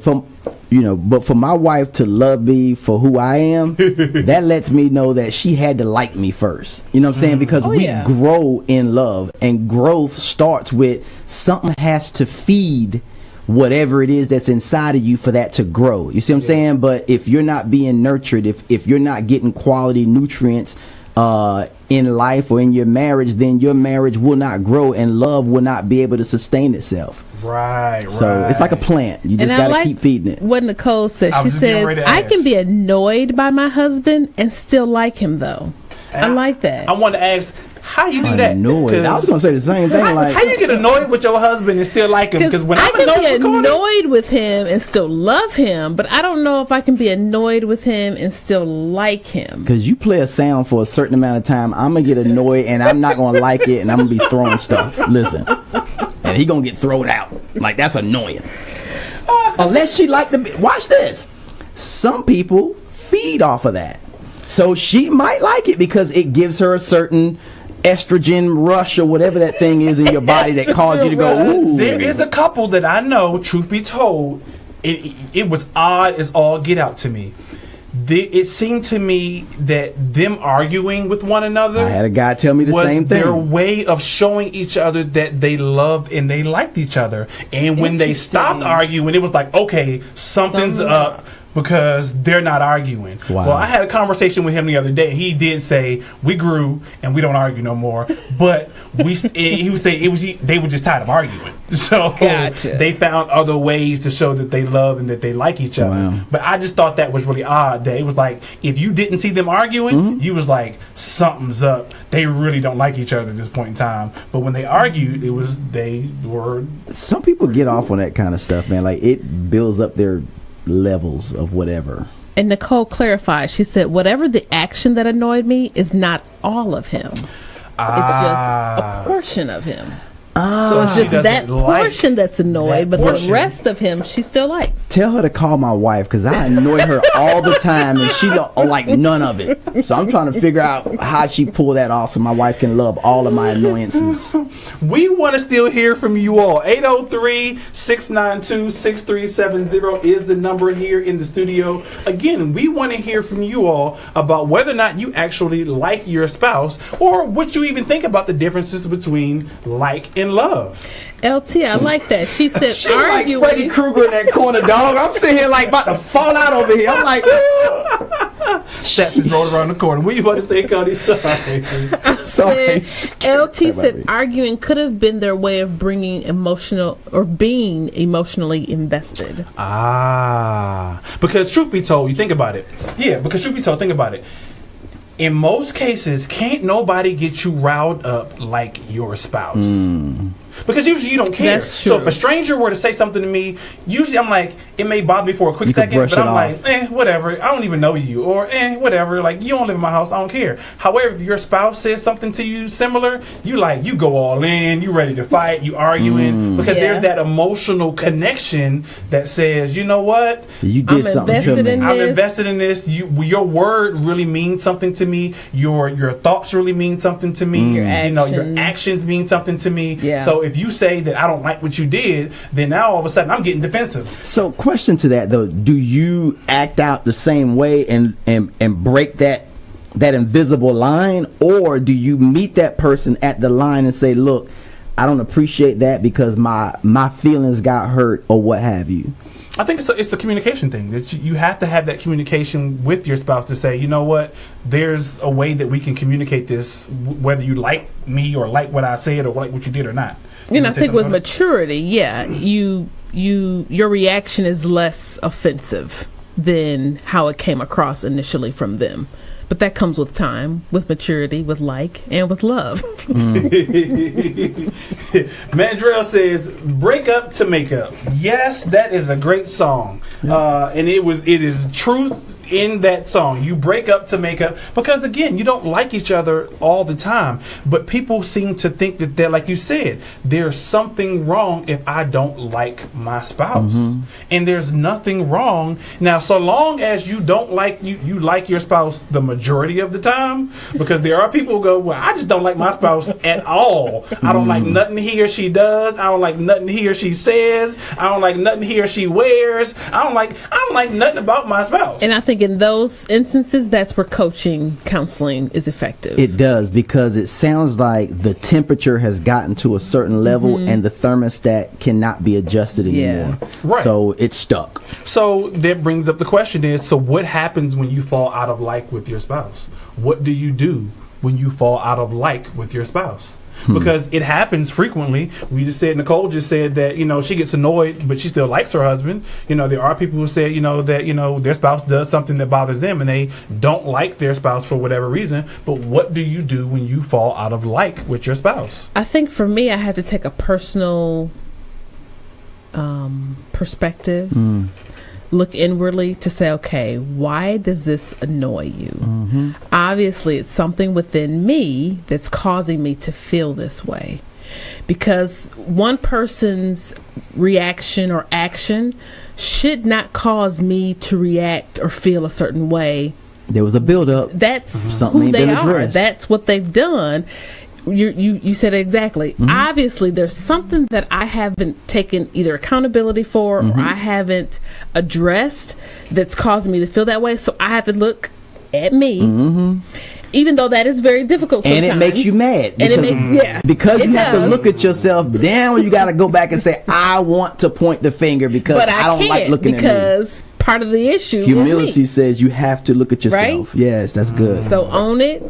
but for my wife to love me for who I am, that lets me know that she had to like me first. You know what I'm saying? Because we grow in love, and growth starts with something has to feed whatever it is that's inside of you for that to grow. You see what I'm saying? But if you're not being nurtured, if you're not getting quality nutrients in life or in your marriage, then your marriage will not grow and love will not be able to sustain itself. Right. So it's like a plant. You just got to keep feeding it. What Nicole said, she says, I can be annoyed by my husband and still like him though. And I like that. I want to ask, how you do that? Annoyed. I was going to say the same thing. How you get annoyed with your husband and still like him? Because when I can be annoyed with him and still love him, but I don't know if I can be annoyed with him and still like him. Because you play a sound for a certain amount of time, I'm going to get annoyed and I'm not going to like it, and I'm going to be throwing stuff. Listen. And he going to get thrown out. Like, that's annoying. Unless she like to watch this. Some people feed off of that. So she might like it because it gives her a certain estrogen rush or whatever that thing is in your body that causes you to go, ooh. There is a couple that I know, truth be told, it was odd as all get out to me. It seemed to me that them arguing with one another, I had a guy tell me the same thing, their way of showing each other that they loved and they liked each other. And when they stopped arguing, it was like, okay, something's up. because they're not arguing. Wow. Well, I had a conversation with him the other day. He did say we grew and we don't argue no more, but he would say they were just tired of arguing. So Gotcha. they found other ways to show that they love and that they like each other. Wow. But I just thought that was really odd. That it was like if you didn't see them arguing, you was like something's up. They really don't like each other at this point in time. But when they argued, they were. Some people get off on that kind of stuff, man. Like it builds up their levels of whatever. And Nicole clarified. She said, whatever the action that annoyed me is not all of him. It's just a portion of him. So it's just that portion that's annoyed, but the rest of him she still likes. Tell her to call my wife, because I annoy her all the time and she don't like none of it. So I'm trying to figure out how she pull that off so my wife can love all of my annoyances. We want to still hear from you all. 803-692-6370 is the number here in the studio. Again, we want to hear from you all about whether or not you actually like your spouse, or what you even think about the differences between like and love. LT, I like that. She said, She's like arguing. Freddy Krueger in that corner, dog. I'm sitting here like about to fall out over here. I'm like, Stats is rolling around the corner. What you about to say, Cody? Sorry. sorry. LT said arguing could have been their way of being emotionally invested. Because truth be told, you think about it. Yeah, because truth be told, think about it. In most cases, can't nobody get you riled up like your spouse. Because usually you don't care. That's So true. if a stranger were to say something to me, usually I'm like, it may bother me for a quick You could second, brush but it I'm off. like, whatever. I don't even know you. Or, whatever. Like, you don't live in my house. I don't care. However, if your spouse says something to you similar, you go all in. You ready to fight. You arguing. Because Yeah. there's that emotional connection that says, you know what? You did I'm something to invested me. in I'm this. invested in this. Your word really means something to me. Your thoughts really mean something to me. Your Your actions mean something to me. Yeah. So if you say that I don't like what you did, then now all of a sudden I'm getting defensive. So question to that though, do you act out the same way and break that invisible line, or do you meet that person at the line and say, look, I don't appreciate that because my feelings got hurt, or what have you? I think it's a communication thing that you have to have that communication with your spouse to say, you know what, there's a way that we can communicate this, whether you like me or like what I said or like what you did or not. And I think with something? maturity, your reaction is less offensive than how it came across initially from them. But that comes with time, with maturity, with and with love. Mandrell says, "Break up to make up." Yes, that is a great song, and it is truth in that song. You break up to make up, because again, you don't like each other all the time, but people seem to think that they're, like you said, there's something wrong if I don't like my spouse, and there's nothing wrong. Now, so long as you don't like you like your spouse the majority of the time, because there are people who go, well, I just don't like my spouse at all. I don't like nothing he or she does. I don't like nothing he or she says. I don't like nothing he or she wears. I don't like nothing about my spouse. And I think in those instances, that's where counseling is effective. It does, because it sounds like the temperature has gotten to a certain level and the thermostat cannot be adjusted anymore. Right. So it's stuck. So that brings up the question is, so what happens when you fall out of like with your spouse? What do you do when you fall out of like with your spouse? Because it happens frequently. Nicole just said that, she gets annoyed, but she still likes her husband. There are people who say, that, their spouse does something that bothers them and they don't like their spouse for whatever reason. But what do you do when you fall out of like with your spouse? I think for me, I have to take a personal perspective, look inwardly to say, okay, why does this annoy you? Obviously, it's something within me that's causing me to feel this way. Because one person's reaction or action should not cause me to react or feel a certain way. There was a buildup. That's Something who ain't they been are. addressed. That's what they've done. You said it exactly. Obviously, there's something that I haven't taken either accountability for or I haven't addressed that's causing me to feel that way. So I have to look at me, even though that is very difficult sometimes. And it makes you mad. And it makes, Because it you have to does. look at yourself. Then you got to go back and say, I want to point the finger because But I don't like can't, looking at me. because part of the issue. Humility says you have to look at yourself. Right? Yes, that's good. So own it,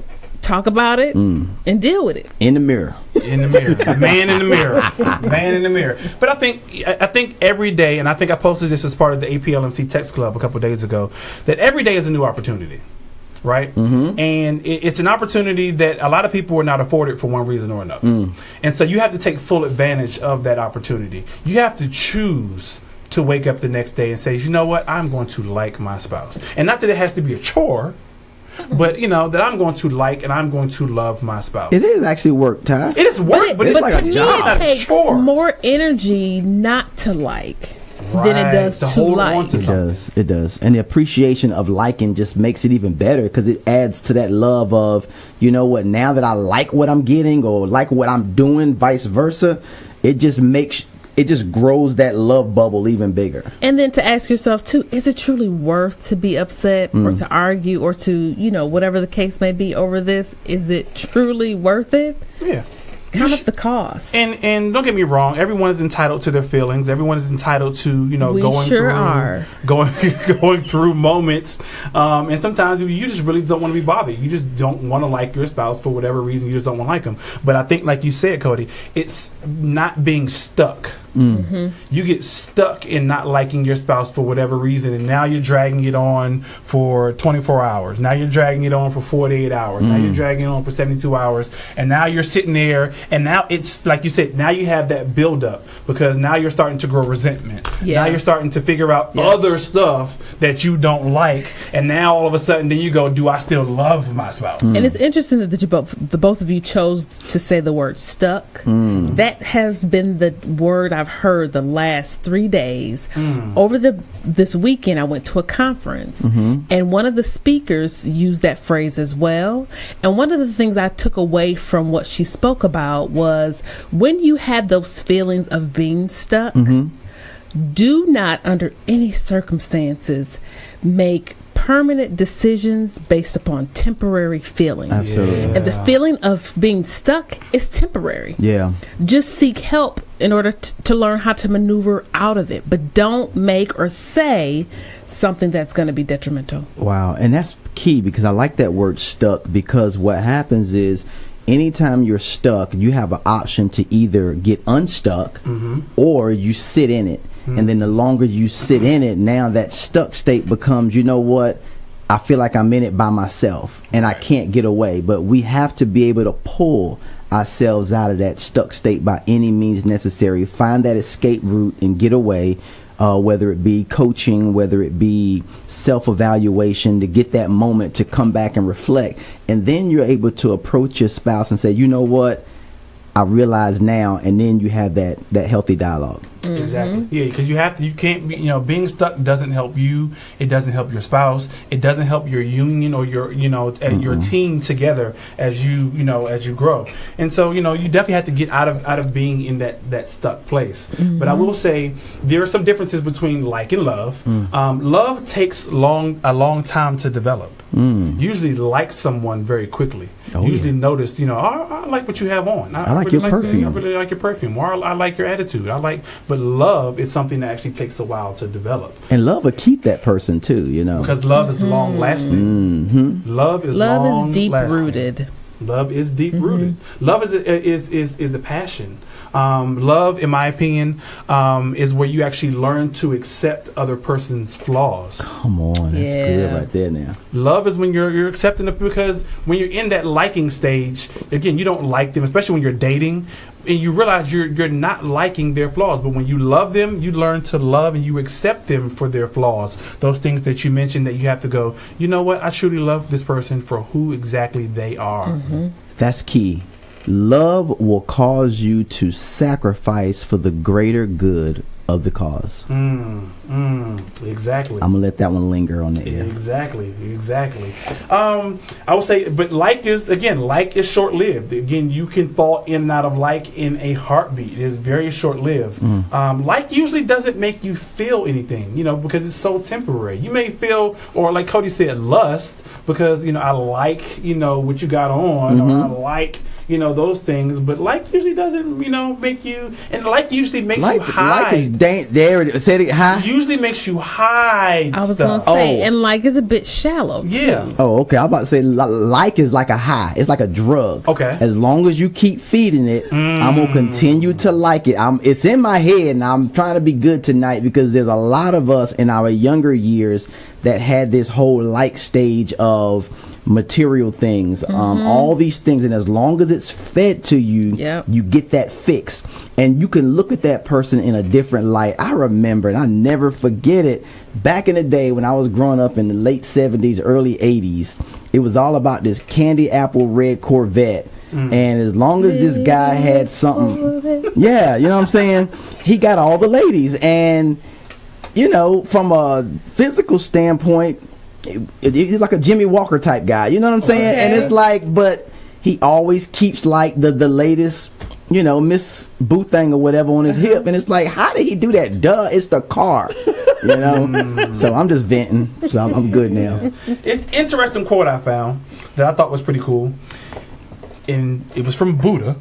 talk about it, and deal with it. In the mirror. In the mirror. The man in the mirror. Man in the mirror. But I think every day, and I think I posted this as part of the APLMC Text Club a couple of days ago, that every day is a new opportunity. Right? And it's an opportunity that a lot of people are not afforded for one reason or another. And so you have to take full advantage of that opportunity. You have to choose to wake up the next day and say, you know what, I'm going to like my spouse. And not that it has to be a chore, but that I'm going to like and I'm going to love my spouse. It is actually work, Ty. It is work, but it's like to a me job. it takes more energy not to like than it does to hold like. on to something. It does. And the appreciation of liking just makes it even better because it adds to that love of, you know what, now that I like what I'm getting or like what I'm doing, vice versa, it just grows that love bubble even bigger. And then to ask yourself too, is it truly worth to be upset or to argue or to, whatever the case may be over this? Is it truly worth it? Yeah. Count up the cost. And don't get me wrong, everyone is entitled to their feelings. Everyone is entitled to, going through moments. And sometimes you just really don't want to be bothered. You just don't want to like your spouse for whatever reason. You just don't want to like them. But I think, like you said, Cody, it's not being stuck. You get stuck in not liking your spouse for whatever reason, and now you're dragging it on for 24 hours. Now you're dragging it on for 48 hours. Now you're dragging it on for 72 hours. And now you're sitting there, and now it's, like you said, now you have that buildup because now you're starting to grow resentment. Yeah. Now you're starting to figure out other stuff that you don't like, and now all of a sudden then you go, do I still love my spouse? And it's interesting that the both of you chose to say the word stuck. That has been the word I've heard the last 3 days. Over this weekend I went to a conference and one of the speakers used that phrase as well. And one of the things I took away from what she spoke about was when you have those feelings of being stuck, do not under any circumstances make permanent decisions based upon temporary feelings. Absolutely. And the feeling of being stuck is temporary. Yeah. Just seek help in order to learn how to maneuver out of it. But don't make or say something that's going to be detrimental. Wow. And that's key because I like that word stuck because what happens is anytime you're stuck, you have an option to either get unstuck or you sit in it. And then the longer you sit in it, now that stuck state becomes, you know what, I feel like I'm in it by myself and I can't get away. But we have to be able to pull ourselves out of that stuck state by any means necessary. Find that escape route and get away, whether it be coaching, whether it be self-evaluation, to get that moment to come back and reflect. And then you're able to approach your spouse and say, you know what, I realize now, and then you have that healthy dialogue. Exactly. Yeah, because you can't be, being stuck doesn't help you. It doesn't help your spouse. It doesn't help your union or your, your team together as you grow. And so, you definitely have to get out of being in that stuck place. But I will say there are some differences between like and love. Love takes a long time to develop. Usually like someone very quickly. Usually notice, I like what you have on. I like your perfume. I really like your perfume. Or I like your attitude. But love is something that actually takes a while to develop. And love will keep that person too, Because love is long lasting. Love is deep rooted. Love is deep rooted. Love is a passion. Love, in my opinion, is where you actually learn to accept other person's flaws. Come on, that's good right there now. Love is when you're accepting it, because when you're in that liking stage, again, you don't like them, especially when you're dating, and you realize you're not liking their flaws. But when you love them, you learn to love and you accept them for their flaws. Those things that you mentioned that you have to go, you know what, I truly love this person for who exactly they are. That's key. Love will cause you to sacrifice for the greater good of the cause. Exactly. I'm gonna let that one linger on the air. Exactly. I would say, but like is short-lived. Again, you can fall in and out of like in a heartbeat. It is very short-lived. Like usually doesn't make you feel anything, because it's so temporary. You may feel, or like Cody said, lust, because I like what you got on, or I like those things. But like usually doesn't make you, and like usually makes you hide. there it said it high. It usually makes you hide I was stuff. gonna say, and like is a bit shallow too. Yeah. Oh, okay. I'm about to say like is like a high. It's like a drug. Okay. As long as you keep feeding it, I'm gonna continue to like it. It's in my head, and I'm trying to be good tonight because there's a lot of us in our younger years that had this whole like stage of material things, all these things, and as long as it's fed to you, you get that fix, and you can look at that person in a different light. I remember, and I never forget it, back in the day when I was growing up in the late 70s, early 80s, it was all about this candy apple red Corvette. And as long as this guy had something, you know what I'm saying, he got all the ladies. And you know, from a physical standpoint, he's like a Jimmy Walker type guy, you know what I'm saying? Okay. And it's like, but he always keeps like the latest, you know, Miss Boo thing or whatever on his hip, and it's like, how did he do that? Duh, it's the car, you know. So I'm just venting, so I'm good now. It's an interesting quote I found that I thought was pretty cool, and it was from Buddha.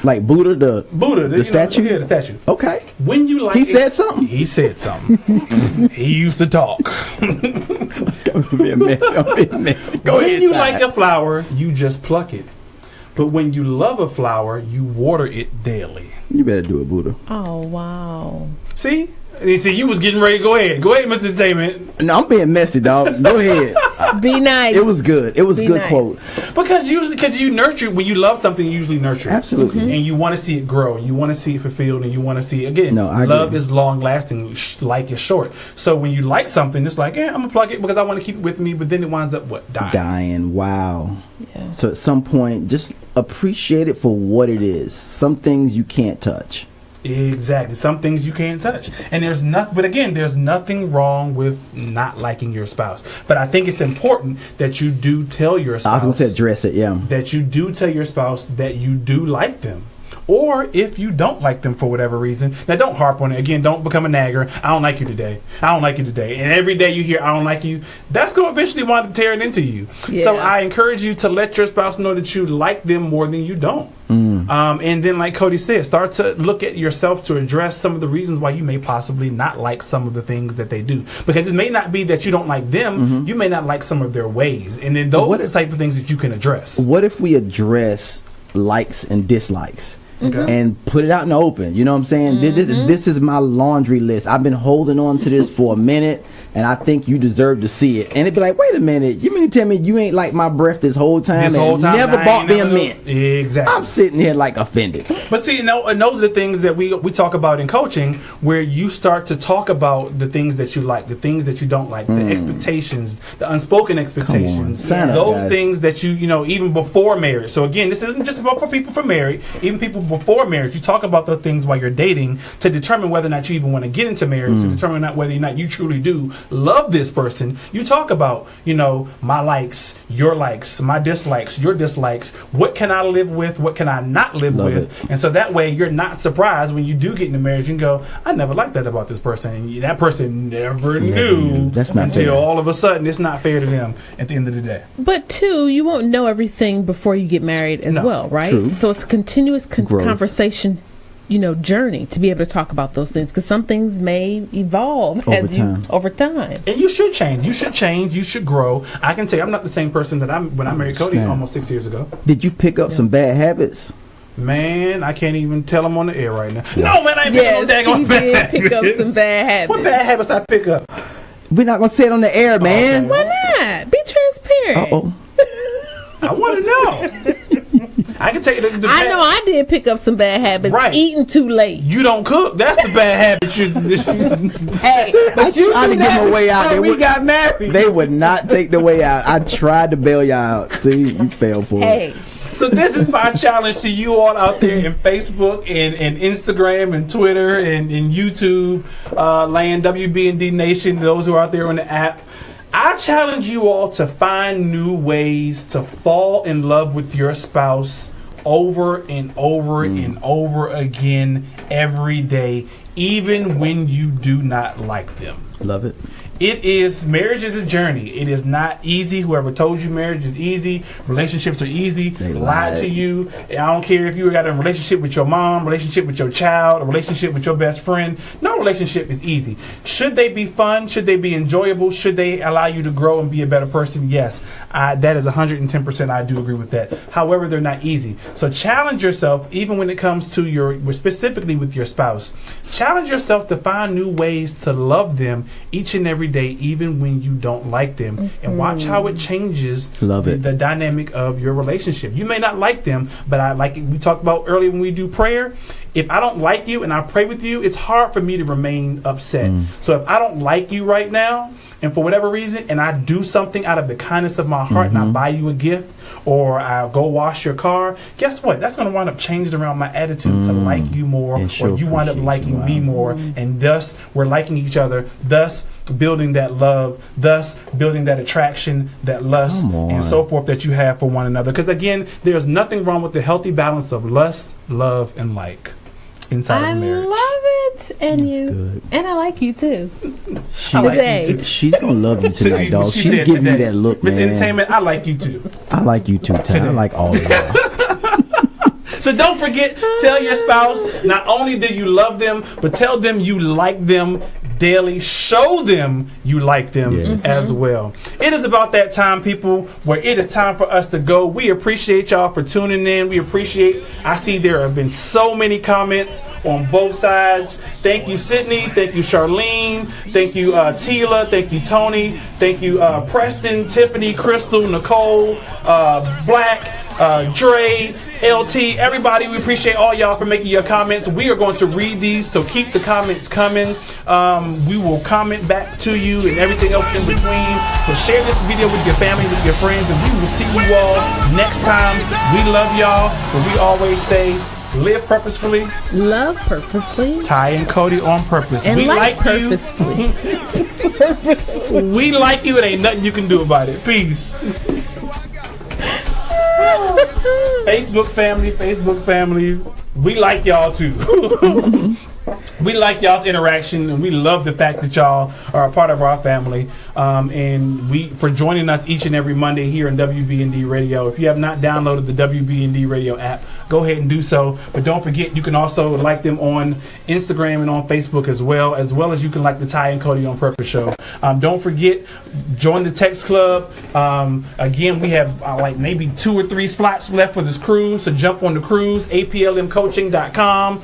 Like Buddha, the statue. Yeah, the statue. Okay. When you like, He said something. He said something. He used to talk. I'm being messy. Go When ahead, you Ty. like a flower, you just pluck it. But when you love a flower, you water it daily. You better do it, Buddha. Oh wow. See? And see, you was getting ready to go ahead. Go ahead, Mr. Entertainment. No, I'm being messy, dog. Go ahead. Be nice. It was good. It was a Be good nice. quote. Because you nurture, when you love something, you usually nurture it. Absolutely. And you want to see it grow, and you want to see it fulfilled, and you want to see it again. No, I love agree. is long lasting, like is short. So when you like something, it's like, I'm gonna plug it because I want to keep it with me, but then it winds up dying. Wow. Yeah. So at some point, just appreciate it for what it is. Some things you can't touch. Exactly. Some things you can't touch. And there's nothing wrong with not liking your spouse. But I think it's important that you do tell your spouse. I was gonna say address it, yeah. That you do tell your spouse that you do like them. Or if you don't like them for whatever reason, now don't harp on it. Again, don't become a nagger. I don't like you today. I don't like you today. And every day you hear I don't like you, that's going to eventually wind up tearing into you. Yeah. So I encourage you to let your spouse know that you like them more than you don't. And then, like Cody said, start to look at yourself to address some of the reasons why you may possibly not like some of the things that they do. Because it may not be that you don't like them, you may not like some of their ways. And then those are the type of things that you can address. What if we address likes and dislikes? Okay. And put it out in the open. You know what I'm saying? This is my laundry list. I've been holding on to this for a minute, and I think you deserve to see it. And it'd be like, wait a minute, you mean to tell me you ain't like my breath this whole time never bought me a mint? Exactly. I'm sitting here like offended. But see, and those are the things that we talk about in coaching, where you start to talk about the things that you like, the things that you don't like, the expectations, the unspoken expectations, Sign up, those guys. things that you know, even before marriage. So again, this isn't just about for people for married, even people before marriage. You talk about those things while you're dating to determine whether or not you even want to get into marriage, to determine whether or not you truly do love this person. You talk about, you know, my likes, your likes, my dislikes, your dislikes. What can I live with? What can I not live Love with? it. And so that way you're not surprised when you do get into marriage and go, I never liked that about this person. And that person never knew. That's not until fair. all of a sudden it's not fair to them at the end of the day. But two, you won't know everything before you get married as No, well, right? true. So it's a continuous Growth. conversation, you know, journey to be able to talk about those things, because some things may evolve over time. And you should change. You should change. You should grow. I can tell you, I'm not the same person that when I married Cody Snap. almost 6 years ago. Did you pick up some bad habits? Man, I can't even tell them on the air right now. No, man, I ain't Yes, picking no he daggone did bad pick up habits. some bad habits. What bad habits I pick up? We're not gonna say it on the air, man. Okay. Why not? Be transparent. Uh-oh. I want to know. I can tell you the I know I did pick up some bad habits. Right. Eating too late. You don't cook. That's the bad habit. Hey, I tried to give them a way out. We got married. They would not take the way out. I tried to bail y'all out. See, you fell for it. hey. So this is my challenge to you all out there in Facebook and Instagram and Twitter and YouTube, land, WB&D Nation, those who are out there on the app. I challenge you all to find new ways to fall in love with your spouse over and over and over again every day, even when you do not like them. Love it. Marriage is a journey. It is not easy. Whoever told you marriage is easy, relationships are easy, they lied to you. I don't care if you got a relationship with your mom, relationship with your child, a relationship with your best friend. No relationship is easy. Should they be fun? Should they be enjoyable? Should they allow you to grow and be a better person? Yes. That is 110%. I do agree with that. However, they're not easy. So challenge yourself, even when it comes to specifically with your spouse. Challenge yourself to find new ways to love them each and every day, even when you don't like them, and watch how it changes the dynamic of your relationship. You may not like them, but I like it. We talked about earlier when we do prayer. If I don't like you and I pray with you, it's hard for me to remain upset. So if I don't like you right now, and for whatever reason, and I do something out of the kindness of my heart, and I buy you a gift, or I go wash your car, guess what? That's going to wind up changing around my attitude to like you more, or you wind up liking me more, and thus we're liking each other, thus building that love, thus building that attraction, that lust, and so forth that you have for one another. Because again, there's nothing wrong with the healthy balance of lust, love, and like inside of marriage. I love it, and good. And I like you too. She's gonna love you tonight, dog. She's giving you that look, Mr. man. Entertainment, I like you too. I like you too, Ty. I like all of y'all. So don't forget, tell your spouse, not only do you love them, but tell them you like them daily. Show them you like them as well. It is about that time, people, where it is time for us to go. We appreciate y'all for tuning in. We appreciate, I see there have been so many comments on both sides. Thank you, Sydney. Thank you, Charlene. Thank you, Tila. Thank you, Tony. Thank you, Preston, Tiffany, Crystal, Nicole, Black, Dre, LT, everybody. We appreciate all y'all for making your comments. We are going to read these, so keep the comments coming. We will comment back to you and everything else in between. So share this video with your family, with your friends, and we will see you all next time. We love y'all, but we always say, live purposefully, love purposefully, Ty and Cody on purpose. And we like purposefully. You. We like you. It ain't nothing you can do about it. Peace. Facebook family, we like y'all too. We like y'all's interaction, and we love the fact that y'all are a part of our family. And we for joining us each and every Monday here on WBND Radio. If you have not downloaded the WBND Radio app, go ahead and do so. But don't forget, you can also like them on Instagram and on Facebook as well as you can like the Ty and Cody on Purpose show. Don't forget, join the text club. Again, we have like maybe 2 or 3 slots left for this cruise, so jump on the cruise, aplmcoaching.com,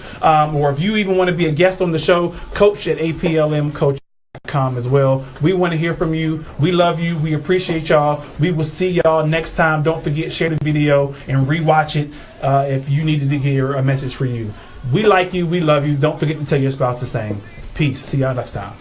or if you even want to be a guest on the show, coach at aplmcoaching.com as well. We want to hear from you. We love you. We appreciate y'all. We will see y'all next time. Don't forget, share the video and rewatch it if you needed to hear a message for you. We like you. We love you. Don't forget to tell your spouse the same. Peace. See y'all next time.